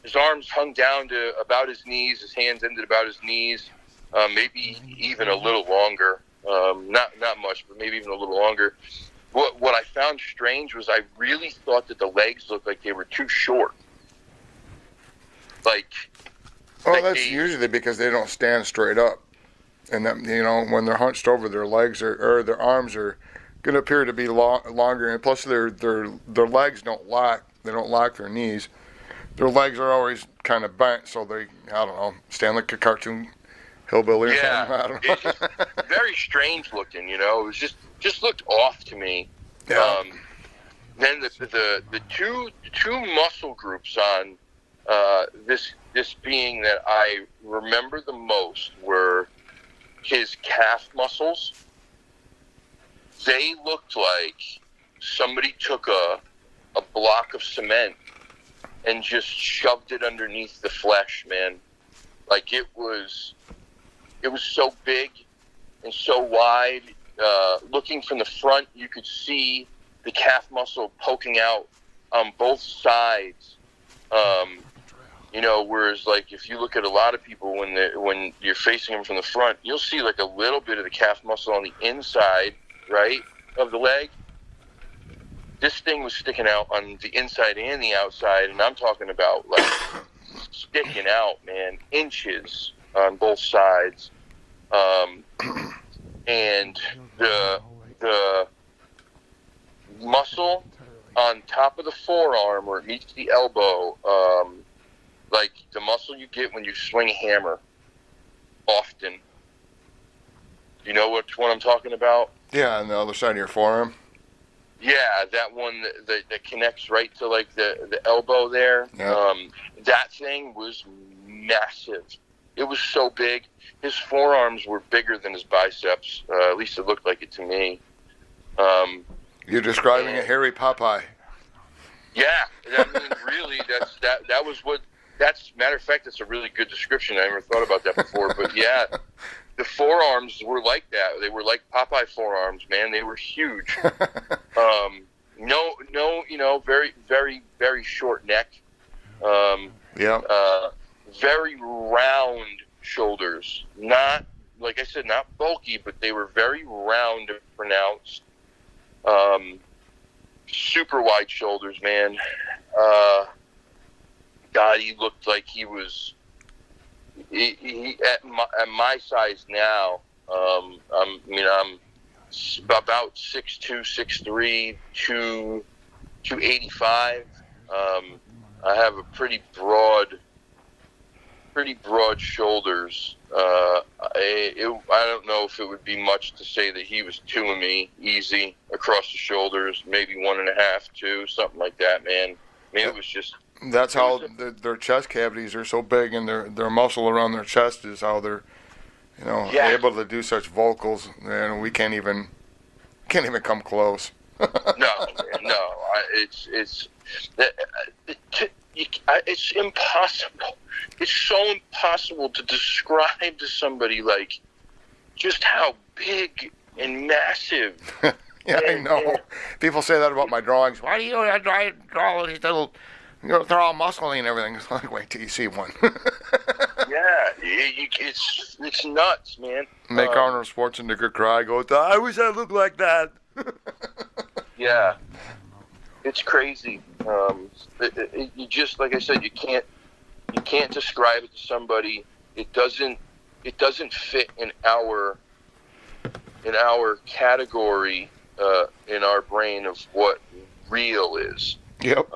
His arms hung down to about his knees. His hands ended about his knees, maybe even a little longer. Not much, but maybe even a little longer. What I found strange was I really thought that the legs looked like they were too short. Like, that's usually because they don't stand straight up, and that, you know, when they're hunched over, their legs or their arms are going to appear to be longer, and plus their legs don't lock. They don't lock their knees. Their legs are always kind of bent, so they, I don't know, stand like a cartoon hillbilly or something. I don't know. It's just very strange looking, you know. It was just looked off to me. Yeah. Then the two muscle groups on this being that I remember the most were his calf muscles. They looked like somebody took a block of cement and just shoved it underneath the flesh, man. Like, it was so big and so wide. Looking from the front, you could see the calf muscle poking out on both sides. You know, whereas, like, if you look at a lot of people when you're facing them from the front, you'll see like a little bit of the calf muscle on the inside, right, of the leg. This thing was sticking out on the inside and the outside, and I'm talking about, like, sticking out, man, inches on both sides. And the muscle on top of the forearm where it meets the elbow, like the muscle you get when you swing a hammer often. You know which one I'm talking about? Yeah, on the other side of your forearm. Yeah, that one that connects right to, like, the elbow there. Yeah. That thing was massive. It was so big. His forearms were bigger than his biceps. At least it looked like it to me. You're describing a hairy Popeye. Yeah, I mean, really, that was what. That's, matter of fact, that's a really good description. I never thought about that before. But yeah, the forearms were like that. They were like Popeye forearms, man. They were huge. No, you know, very, very, very short neck. Very round shoulders. Not, like I said, not bulky, but they were very round and pronounced. Super wide shoulders, man. God, he looked like he was he at my size now. I'm about 6'2", 6'3", 285. I have a pretty broad shoulders. I don't know if it would be much to say that he was 2 of me, easy across the shoulders, maybe 1.5, 2, something like that, man. I mean, it was just. That's how their chest cavities are so big, and their muscle around their chest is how they're, you know, able to do such vocals, and we can't even come close. No. It's impossible. It's so impossible to describe to somebody, like, just how big and massive. Yeah, I know. People say that about my drawings. Why do you draw these little? You know, they're all muscly and everything. It's like, wait till you see one. Yeah, it's nuts, man. Make Arnold Schwarzenegger cry. Go, I wish I looked like that. Yeah, it's crazy. You just, like I said, you can't describe it to somebody. It doesn't fit in our category, in our brain of what real is. Yep.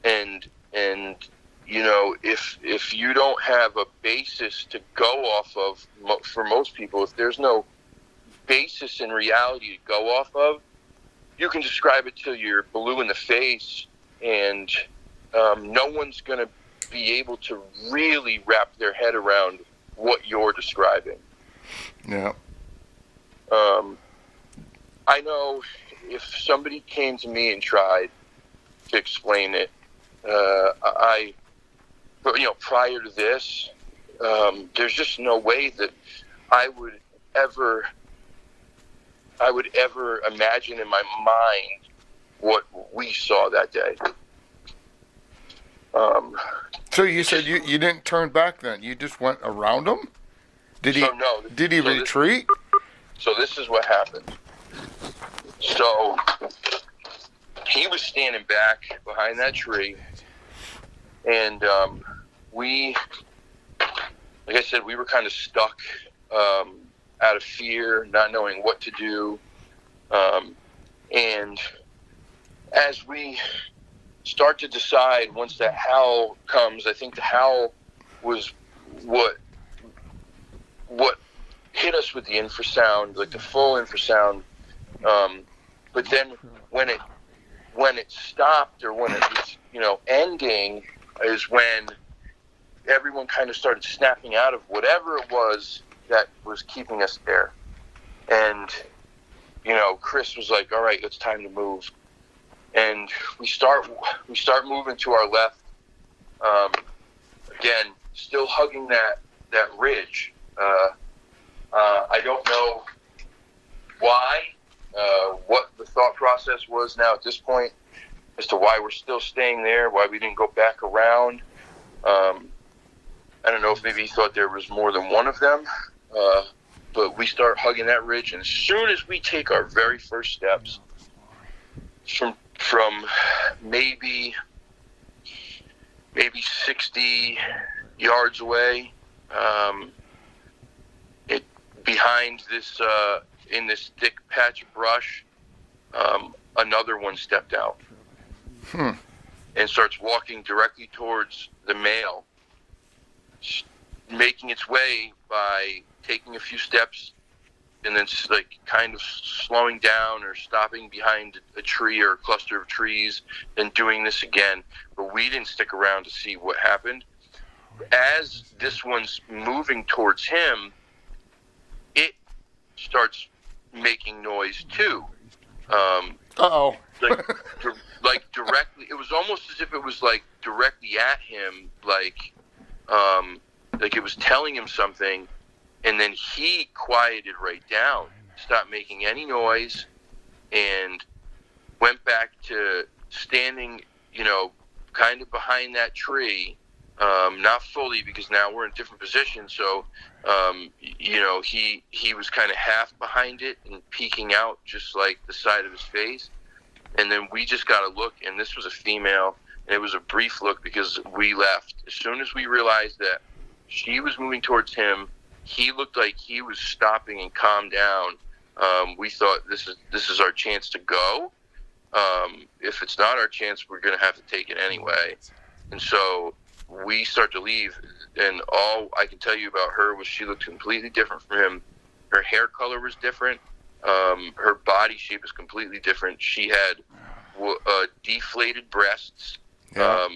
And you know, if you don't have a basis to go off of, for most people, if there's no basis in reality to go off of, you can describe it till you're blue in the face, and no one's going to be able to really wrap their head around what you're describing. Yeah. I know if somebody came to me and tried to explain it, prior to this, there's just no way that I would ever imagine in my mind what we saw that day. So you said you didn't turn back then? You just went around him? Did he retreat? So this is what happened. So he was standing back behind that tree, and we, like I said, we were kind of stuck out of fear, not knowing what to do. And as we start to decide, once that howl comes, I think the howl was what hit us with the infrasound, like the full infrasound. But then when it stopped, or when it was, ending, is when everyone kind of started snapping out of whatever it was that was keeping us there. And, Chris was like, all right, it's time to move. And we start moving to our left. Again, still hugging that ridge. I don't know why, what the thought process was now at this point as to why we're still staying there, why we didn't go back around. I don't know if maybe he thought there was more than one of them, but we start hugging that ridge, and as soon as we take our very first steps from maybe 60 yards away, behind this in this thick patch of brush, another one stepped out and starts walking directly towards the male, making its way by taking a few steps and then kind of slowing down or stopping behind a tree or a cluster of trees, and doing this again. But we didn't stick around to see what happened. As this one's moving towards him, it starts making noise too. Like directly, it was almost as if it was like directly at him, like it was telling him something, and then he quieted right down, stopped making any noise, and went back to standing, kind of behind that tree, not fully, because now we're in different positions, so he was kind of half behind it and peeking out just like the side of his face. And then we just got a look, and this was a female, and it was a brief look because we left. As soon as we realized that she was moving towards him, he looked like he was stopping and calmed down. We thought this is our chance to go. If it's not our chance, we're going to have to take it anyway. And so we start to leave, and all I can tell you about her was she looked completely different from him. Her hair color was different. Her body shape is completely different. She had deflated breasts. Yeah.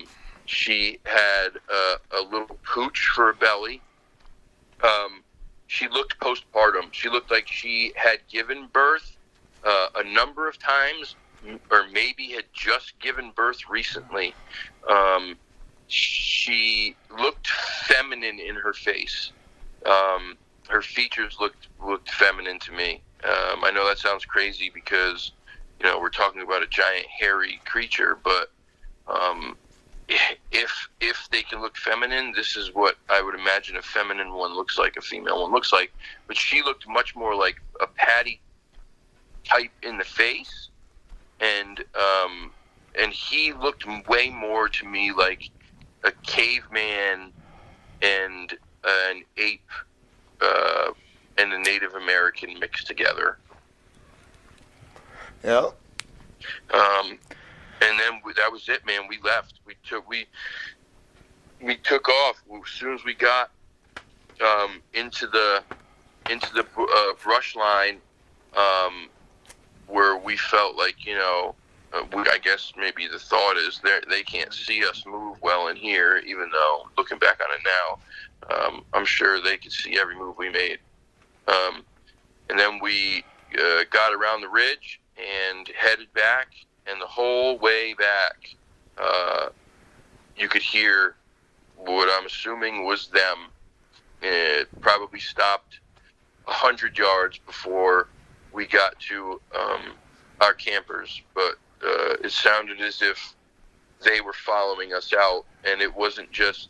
She had a little pooch for a belly. She looked postpartum. She looked like she had given birth a number of times, or maybe had just given birth recently. She looked feminine in her face. Her features looked feminine to me. I know that sounds crazy because, we're talking about a giant hairy creature, but if they can look feminine, this is what I would imagine a feminine one looks like, a female one looks like. But she looked much more like a Patty type in the face, and he looked way more to me like a caveman and an ape and a Native American mixed together. Yeah. And then that was it, man. We left. We took off as soon as we got into the brush line, where we felt like, I guess maybe the thought is they can't see us move well in here, even though looking back on it now, I'm sure they could see every move we made. And then we got around the ridge and headed back, and the whole way back, you could hear what I'm assuming was them. It probably stopped 100 yards before we got to our campers, but it sounded as if they were following us out, and it wasn't just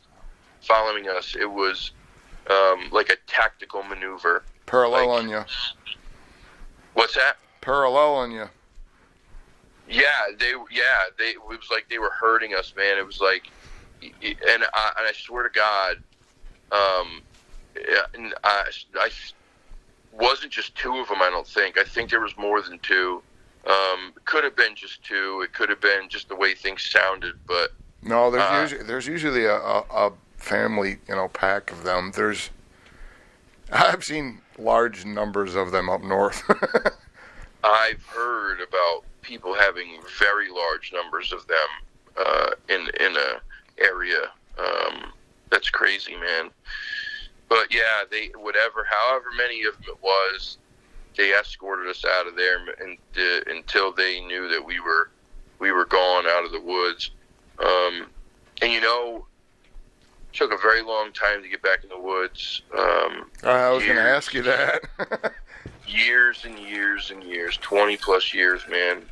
following us, it was like a tactical maneuver. Parallel on you. What's that? Paralleling you. Yeah, it was like they were hurting us, man. It was like, and I swear to God, and I wasn't just two of them. I don't think. I think there was more than two. It could have been just two. It could have been just the way things sounded. But no, there's usually a family, pack of them. I've seen large numbers of them up north. I've heard about people having very large numbers of them in a area. That's crazy, man. But yeah, however many of them it was, they escorted us out of there until they knew that we were gone out of the woods. And took a very long time to get back in the woods. I was going to ask you that. Years and years and years, 20 plus years, man.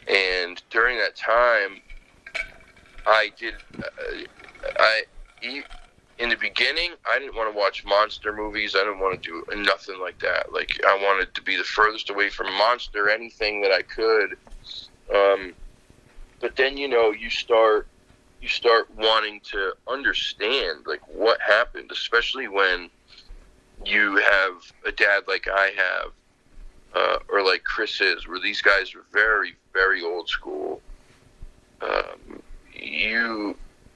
And during that time, in the beginning, I didn't want to watch monster movies. I didn't want to do nothing like that. Like, I wanted to be the furthest away from monster, anything that I could. But then, you start wanting to understand, like, what happened, especially when you have a dad like I have, or like Chris is, where these guys are very, very old school.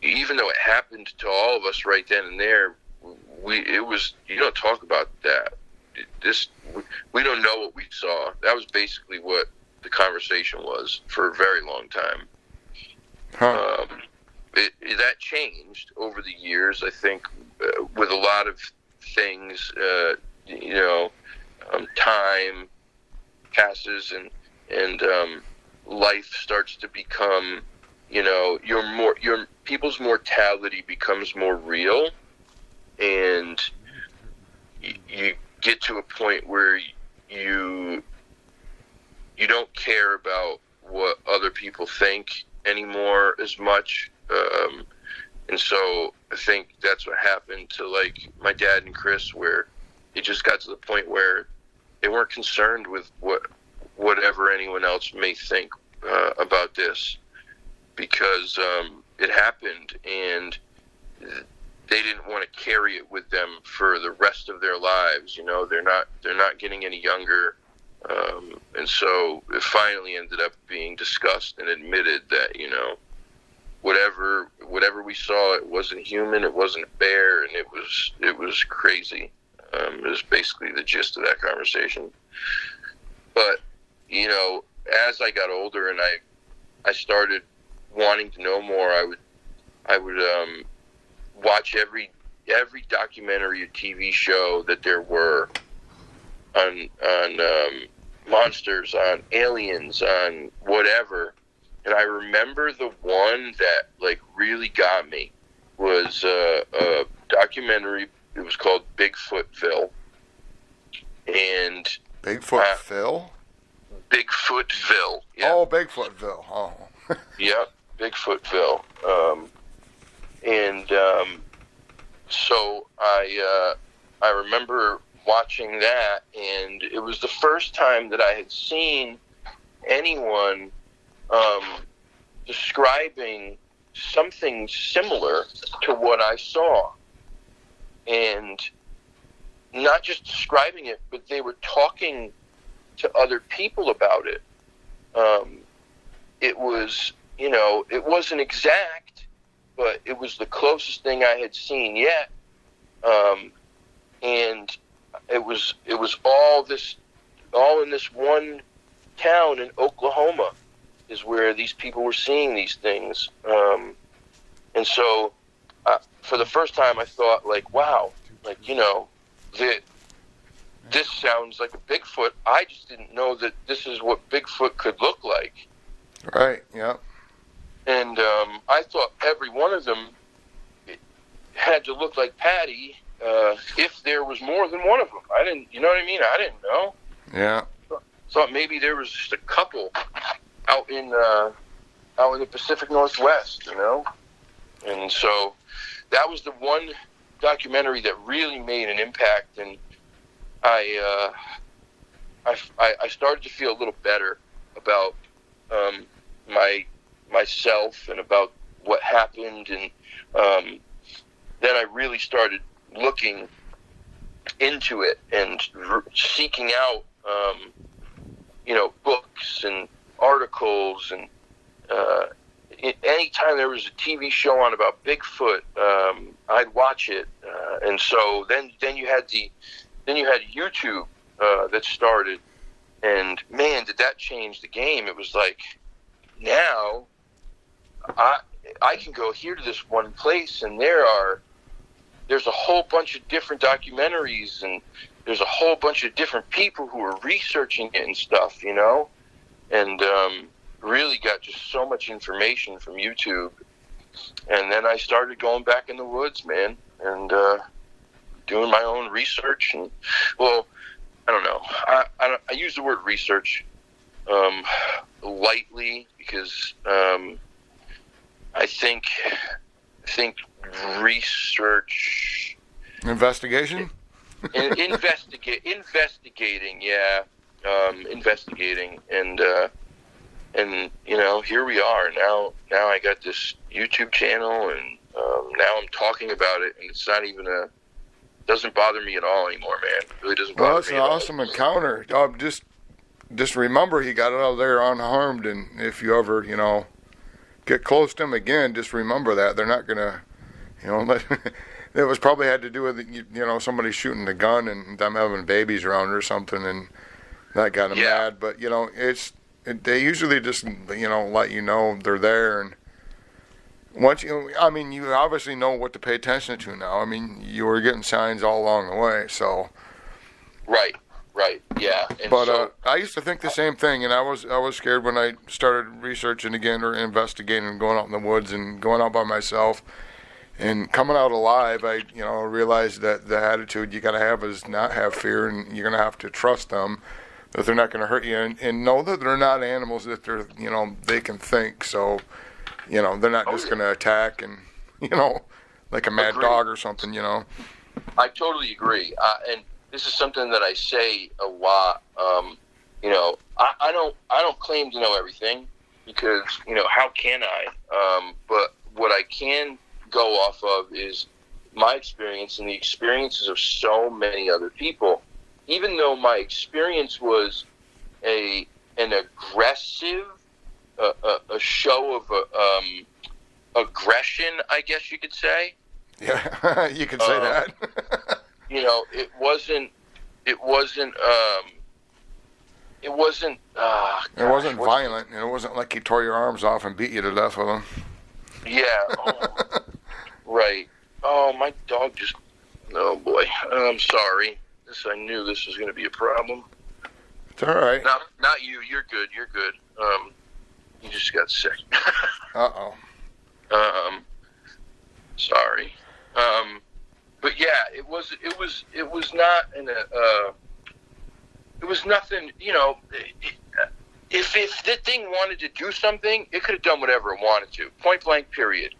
Even though it happened to all of us right then and there, you don't talk about that. We don't know what we saw. That was basically what the conversation was for a very long time. Huh. That changed over the years, I think, with a lot of things. Time passes and life starts to become, your people's mortality becomes more real, and you get to a point where you don't care about what other people think anymore as much. And so I think that's what happened to, like, my dad and Chris, where it just got to the point where they weren't concerned with whatever anyone else may think about this, because it happened, and they didn't want to carry it with them for the rest of their lives. They're not getting any younger, and so it finally ended up being discussed and admitted that whatever we saw, it wasn't human, it wasn't fair, and it was crazy. It was basically the gist of that conversation. But as I got older and I started wanting to know more, I would watch every documentary or TV show that there were on monsters, on aliens, on whatever. And I remember the one that, like, really got me was a documentary. It was called Bigfootville. And Bigfootville? Bigfootville. Yeah. Oh, Bigfootville. Oh. Yeah, Bigfootville. So I remember watching that, and it was the first time that I had seen anyone describing something similar to what I saw. And not just describing it, but they were talking to other people about it. It was, it wasn't exact, but it was the closest thing I had seen yet. And it was all in this one town in Oklahoma is where these people were seeing these things. And so for the first time I thought, like, wow, like, this sounds like a Bigfoot. I just didn't know that this is what Bigfoot could look like. Right, yeah. And I thought every one of them had to look like Patty if there was more than one of them. I didn't, you know what I mean? I didn't know. Yeah. Thought maybe there was just a couple out in the Pacific Northwest, And so that was the one documentary that really made an impact, and I I started to feel a little better about myself and about what happened, and then I really started looking into it and seeking out books and articles, and anytime there was a TV show on about Bigfoot, I'd watch it, and so then you had YouTube that started, and man, did that change the game. It was like, now I can go here to this one place, and there's a whole bunch of different documentaries, and there's a whole bunch of different people who are researching it and stuff, and really got just so much information from YouTube. And then I started going back in the woods, man, and doing my own research. And, well, I don't know. I use the word research lightly, because I think research, investigation, investigating, yeah, investigating, and here we are now. I got this YouTube channel, and now I'm talking about it, and it's not even doesn't bother me at all anymore, man. It really doesn't bother me. Well, it's an awesome encounter. Just remember, he got out of there unharmed, and if you ever, get close to him again, just remember that. They're not going to, it was probably had to do with, somebody shooting the gun and them having babies around or something, and that got him mad. But, they usually just, let you know they're there. And once you obviously know what to pay attention to now. I mean, you were getting signs all along the way, so. Right, yeah. And but I used to think the same thing, and I was scared when I started researching again, or investigating, and going out in the woods and going out by myself. And coming out alive, I realized that the attitude you got to have is not have fear, and you're going to have to trust them, that they're not going to hurt you, and know that they're not animals, that they're, they can think. So, they're not just going to attack and, like a mad dog or something, I totally agree. And this is something that I say a lot. I don't claim to know everything, because, how can I? But what I can go off of is my experience and the experiences of so many other people. Even though my experience was an aggressive, a show of aggression, I guess you could say. Yeah, you could say that. It wasn't violent, and it wasn't like he tore your arms off and beat you to death with them. Yeah. Right. Oh, my dog just. Oh boy. I'm sorry. I knew this was going to be a problem. It's all right. Not you. You're good. You just got sick. Uh-oh. Sorry. But yeah, it was not it was nothing, if the thing wanted to do something, it could have done whatever it wanted to. Point blank, period.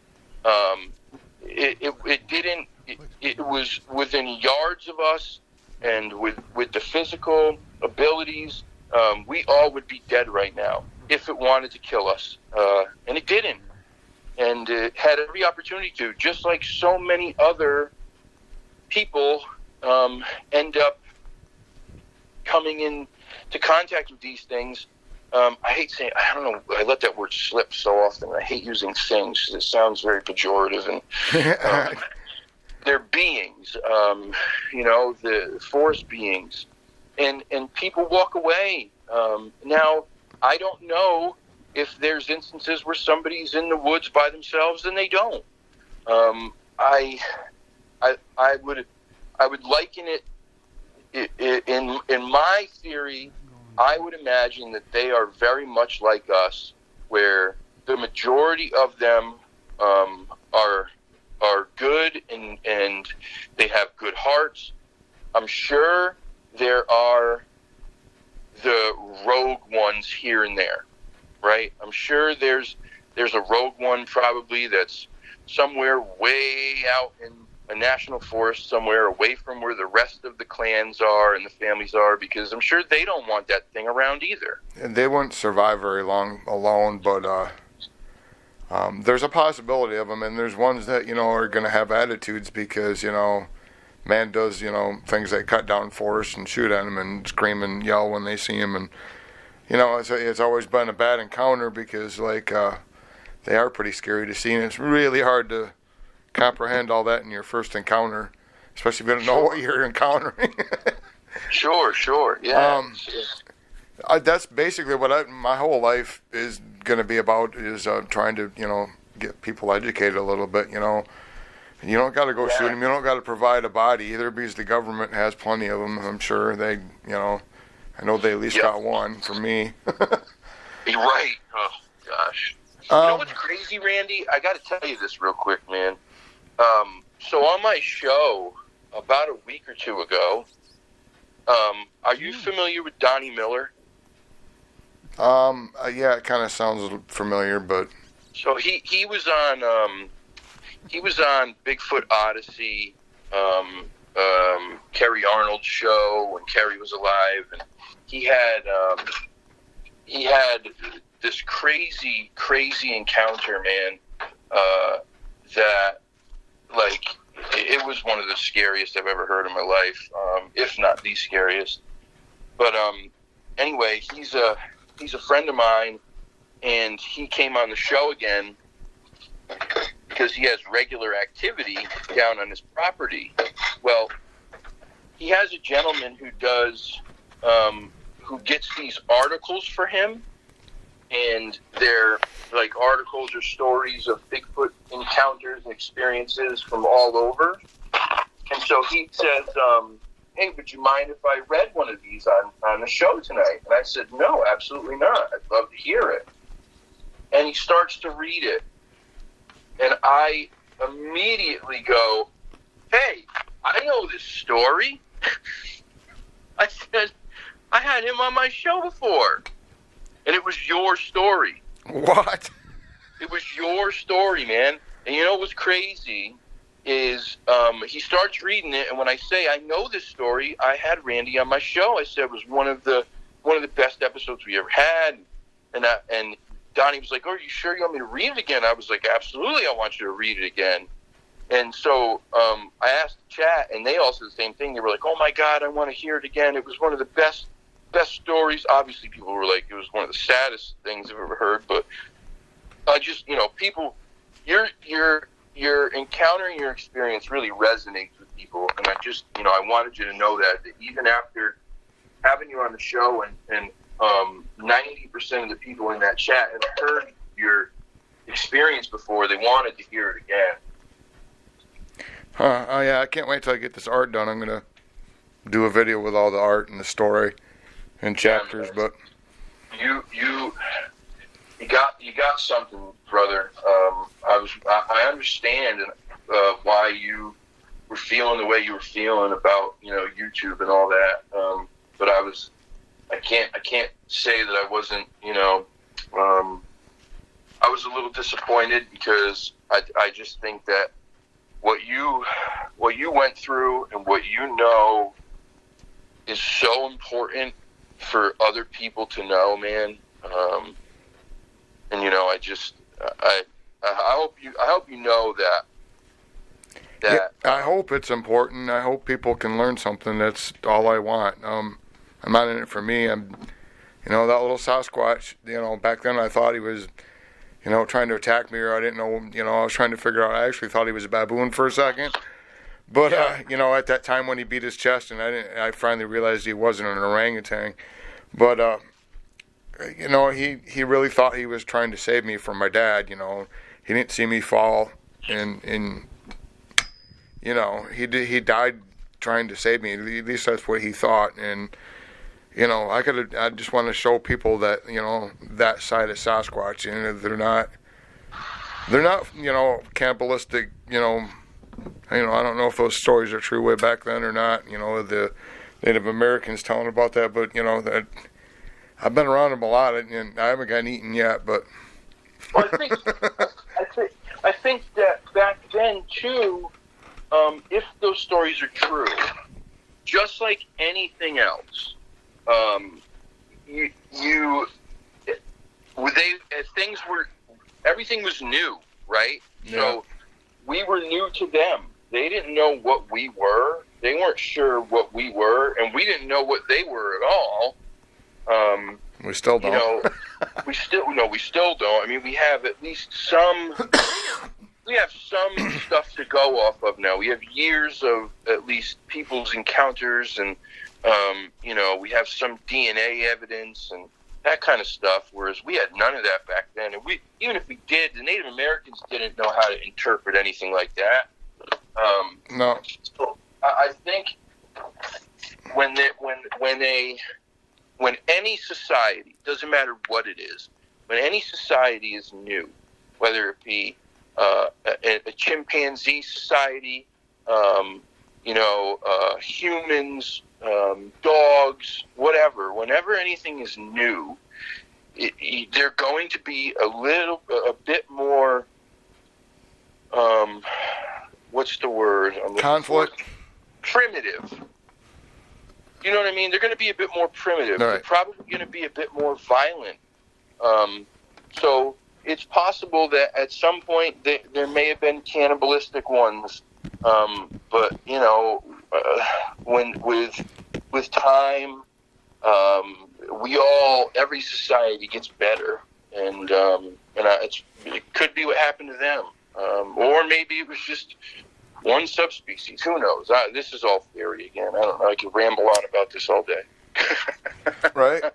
It didn't, it was within yards of us, and with the physical abilities, we all would be dead right now if it wanted to kill us. And it didn't. And it had every opportunity to, just like so many other people end up coming into contact with these things. I hate saying, I don't know, I let that word slip so often. I hate using things because it sounds very pejorative. And they're beings, the forest beings. And people walk away. Now, I don't know if there's instances where somebody's in the woods by themselves and they don't. I would liken it in my theory. I would imagine that they are very much like us, where the majority of them are good and they have good hearts. I'm sure there are the rogue ones here and there, right? I'm sure there's a rogue one probably that's somewhere way out a national forest somewhere away from where the rest of the clans are and the families are, because I'm sure they don't want that thing around either. And they wouldn't survive very long alone, but there's a possibility of them, and there's ones that, you know, are going to have attitudes because, you know, man does, you know, things like cut down forests and shoot at them and scream and yell when they see him, and, you know, it's always been a bad encounter because, like, they are pretty scary to see, and it's really hard to comprehend all that in your first encounter, especially if you don't know what you're encountering. Sure, yeah. That's basically what my whole life is going to be about, is trying to, you know, get people educated a little bit, you know. You don't got to go shoot them. You don't got to provide a body either, because the government has plenty of them. I'm sure they, you know, I know they at least got one for me. You're right. Oh, gosh. You know what's crazy, Randy? I got to tell you this real quick, man. So on my show about a week or two ago, are you familiar with Donnie Miller? Yeah, it kind of sounds familiar, but so he was on Bigfoot Odyssey, Kerry Arnold's show when Kerry was alive, and he had this crazy encounter, man. That, like, it was one of the scariest I've ever heard in my life, if not the scariest. But anyway, he's a friend of mine, and he came on the show again because he has regular activity down on his property. Well, he has a gentleman who does, who gets these articles for him, and they're like articles or stories of Bigfoot encounters and experiences from all over. And so he says, hey, would you mind if I read one of these on the show tonight? And I said, no, absolutely not. I'd love to hear it. And he starts to read it. And I immediately go, hey, I know this story. I said, I had him on my show before. And it was your story. What? It was your story, man. And you know what's crazy is he starts reading it, and when I say I know this story, I had Randy on my show. I said it was one of the best episodes we ever had. And Donnie was like, "Oh, are you sure you want me to read it again?" I was like, "Absolutely, I want you to read it again." And so I asked the chat, and they all said the same thing. They were like, "Oh my God, I want to hear it again. It was one of the best stories." Obviously, people were like, it was one of the saddest things I've ever heard. But I just, you know, people, your encountering your experience really resonates with people, and I just, you know, I wanted you to know that even after having you on the show, and 90% of the people in that chat have heard your experience before, they wanted to hear it again. Oh yeah, I can't wait till I get this art done. I'm gonna do a video with all the art and the story and chapters. But you got something, brother. I understand why you were feeling the way you were feeling about, you know, YouTube and all that. But I can't say that I wasn't, you know, I was a little disappointed, because I just think that what you went through and what you know is so important for other people to know, man. And you know, I hope you know that. Yeah, I hope it's important. I hope people can learn something. That's all I want. I'm not in it for me. You know, that little Sasquatch, you know, back then I thought he was, you know, trying to attack me, or I didn't know, you know, I was trying to figure out, I actually thought he was a baboon for a second. But, you know, at that time when he beat his chest, and I finally realized he wasn't an orangutan. But, you know, he really thought he was trying to save me from my dad, you know. He didn't see me fall, and you know, he died trying to save me. At least that's what he thought. And, you know, I just want to show people that, you know, that side of Sasquatch, you know, they're not, you know, cannibalistic, you know, I don't know if those stories are true way back then or not, you know, the Native Americans telling about that, but, you know, that I've been around them a lot, and I haven't gotten eaten yet, but. Well, I think that back then too, if those stories are true, just like anything else, everything was new, right? Yeah. So we were new to them. They didn't know what we were. They weren't sure what we were, and we didn't know what they were at all. We still don't. You know, we still don't. I mean, we have at least some. We have some stuff to go off of now. We have years of at least people's encounters, and you know, we have some DNA evidence and that kind of stuff. Whereas we had none of that back then, and even if we did, the Native Americans didn't know how to interpret anything like that. No. So I think when any society, doesn't matter what it is, when any society is new, whether it be a chimpanzee society, humans, dogs, whatever, whenever anything is new, they're going to be a bit more, what's the word? Conflict? Primitive. You know what I mean? They're going to be a bit more primitive. Right. They're probably going to be a bit more violent. So it's possible that at some point there may have been cannibalistic ones. But you know, with time, every society gets better, and it could be what happened to them, or maybe it was just one subspecies. Who knows? This is all theory again. I don't know. I could ramble on about this all day. Right.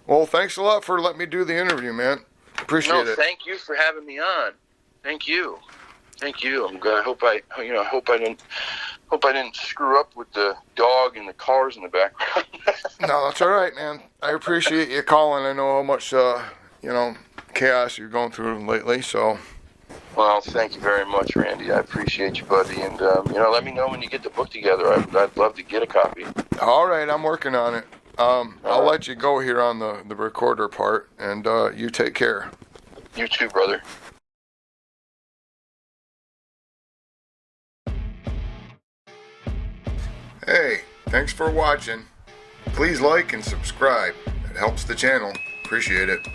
Well, thanks a lot for letting me do the interview, man. Appreciate it. Thank you for having me on. Thank you. I'm good. I hope I didn't screw up with the dog and the cars in the background. No, that's all right, man. I appreciate you calling. I know how much chaos you're going through lately, so. Well, thank you very much, Randy. I appreciate you, buddy. And, let me know when you get the book together. I'd love to get a copy. All right, I'm working on it. I'll let you go here on the recorder part, and you take care. You too, brother. Hey, thanks for watching. Please like and subscribe. It helps the channel. Appreciate it.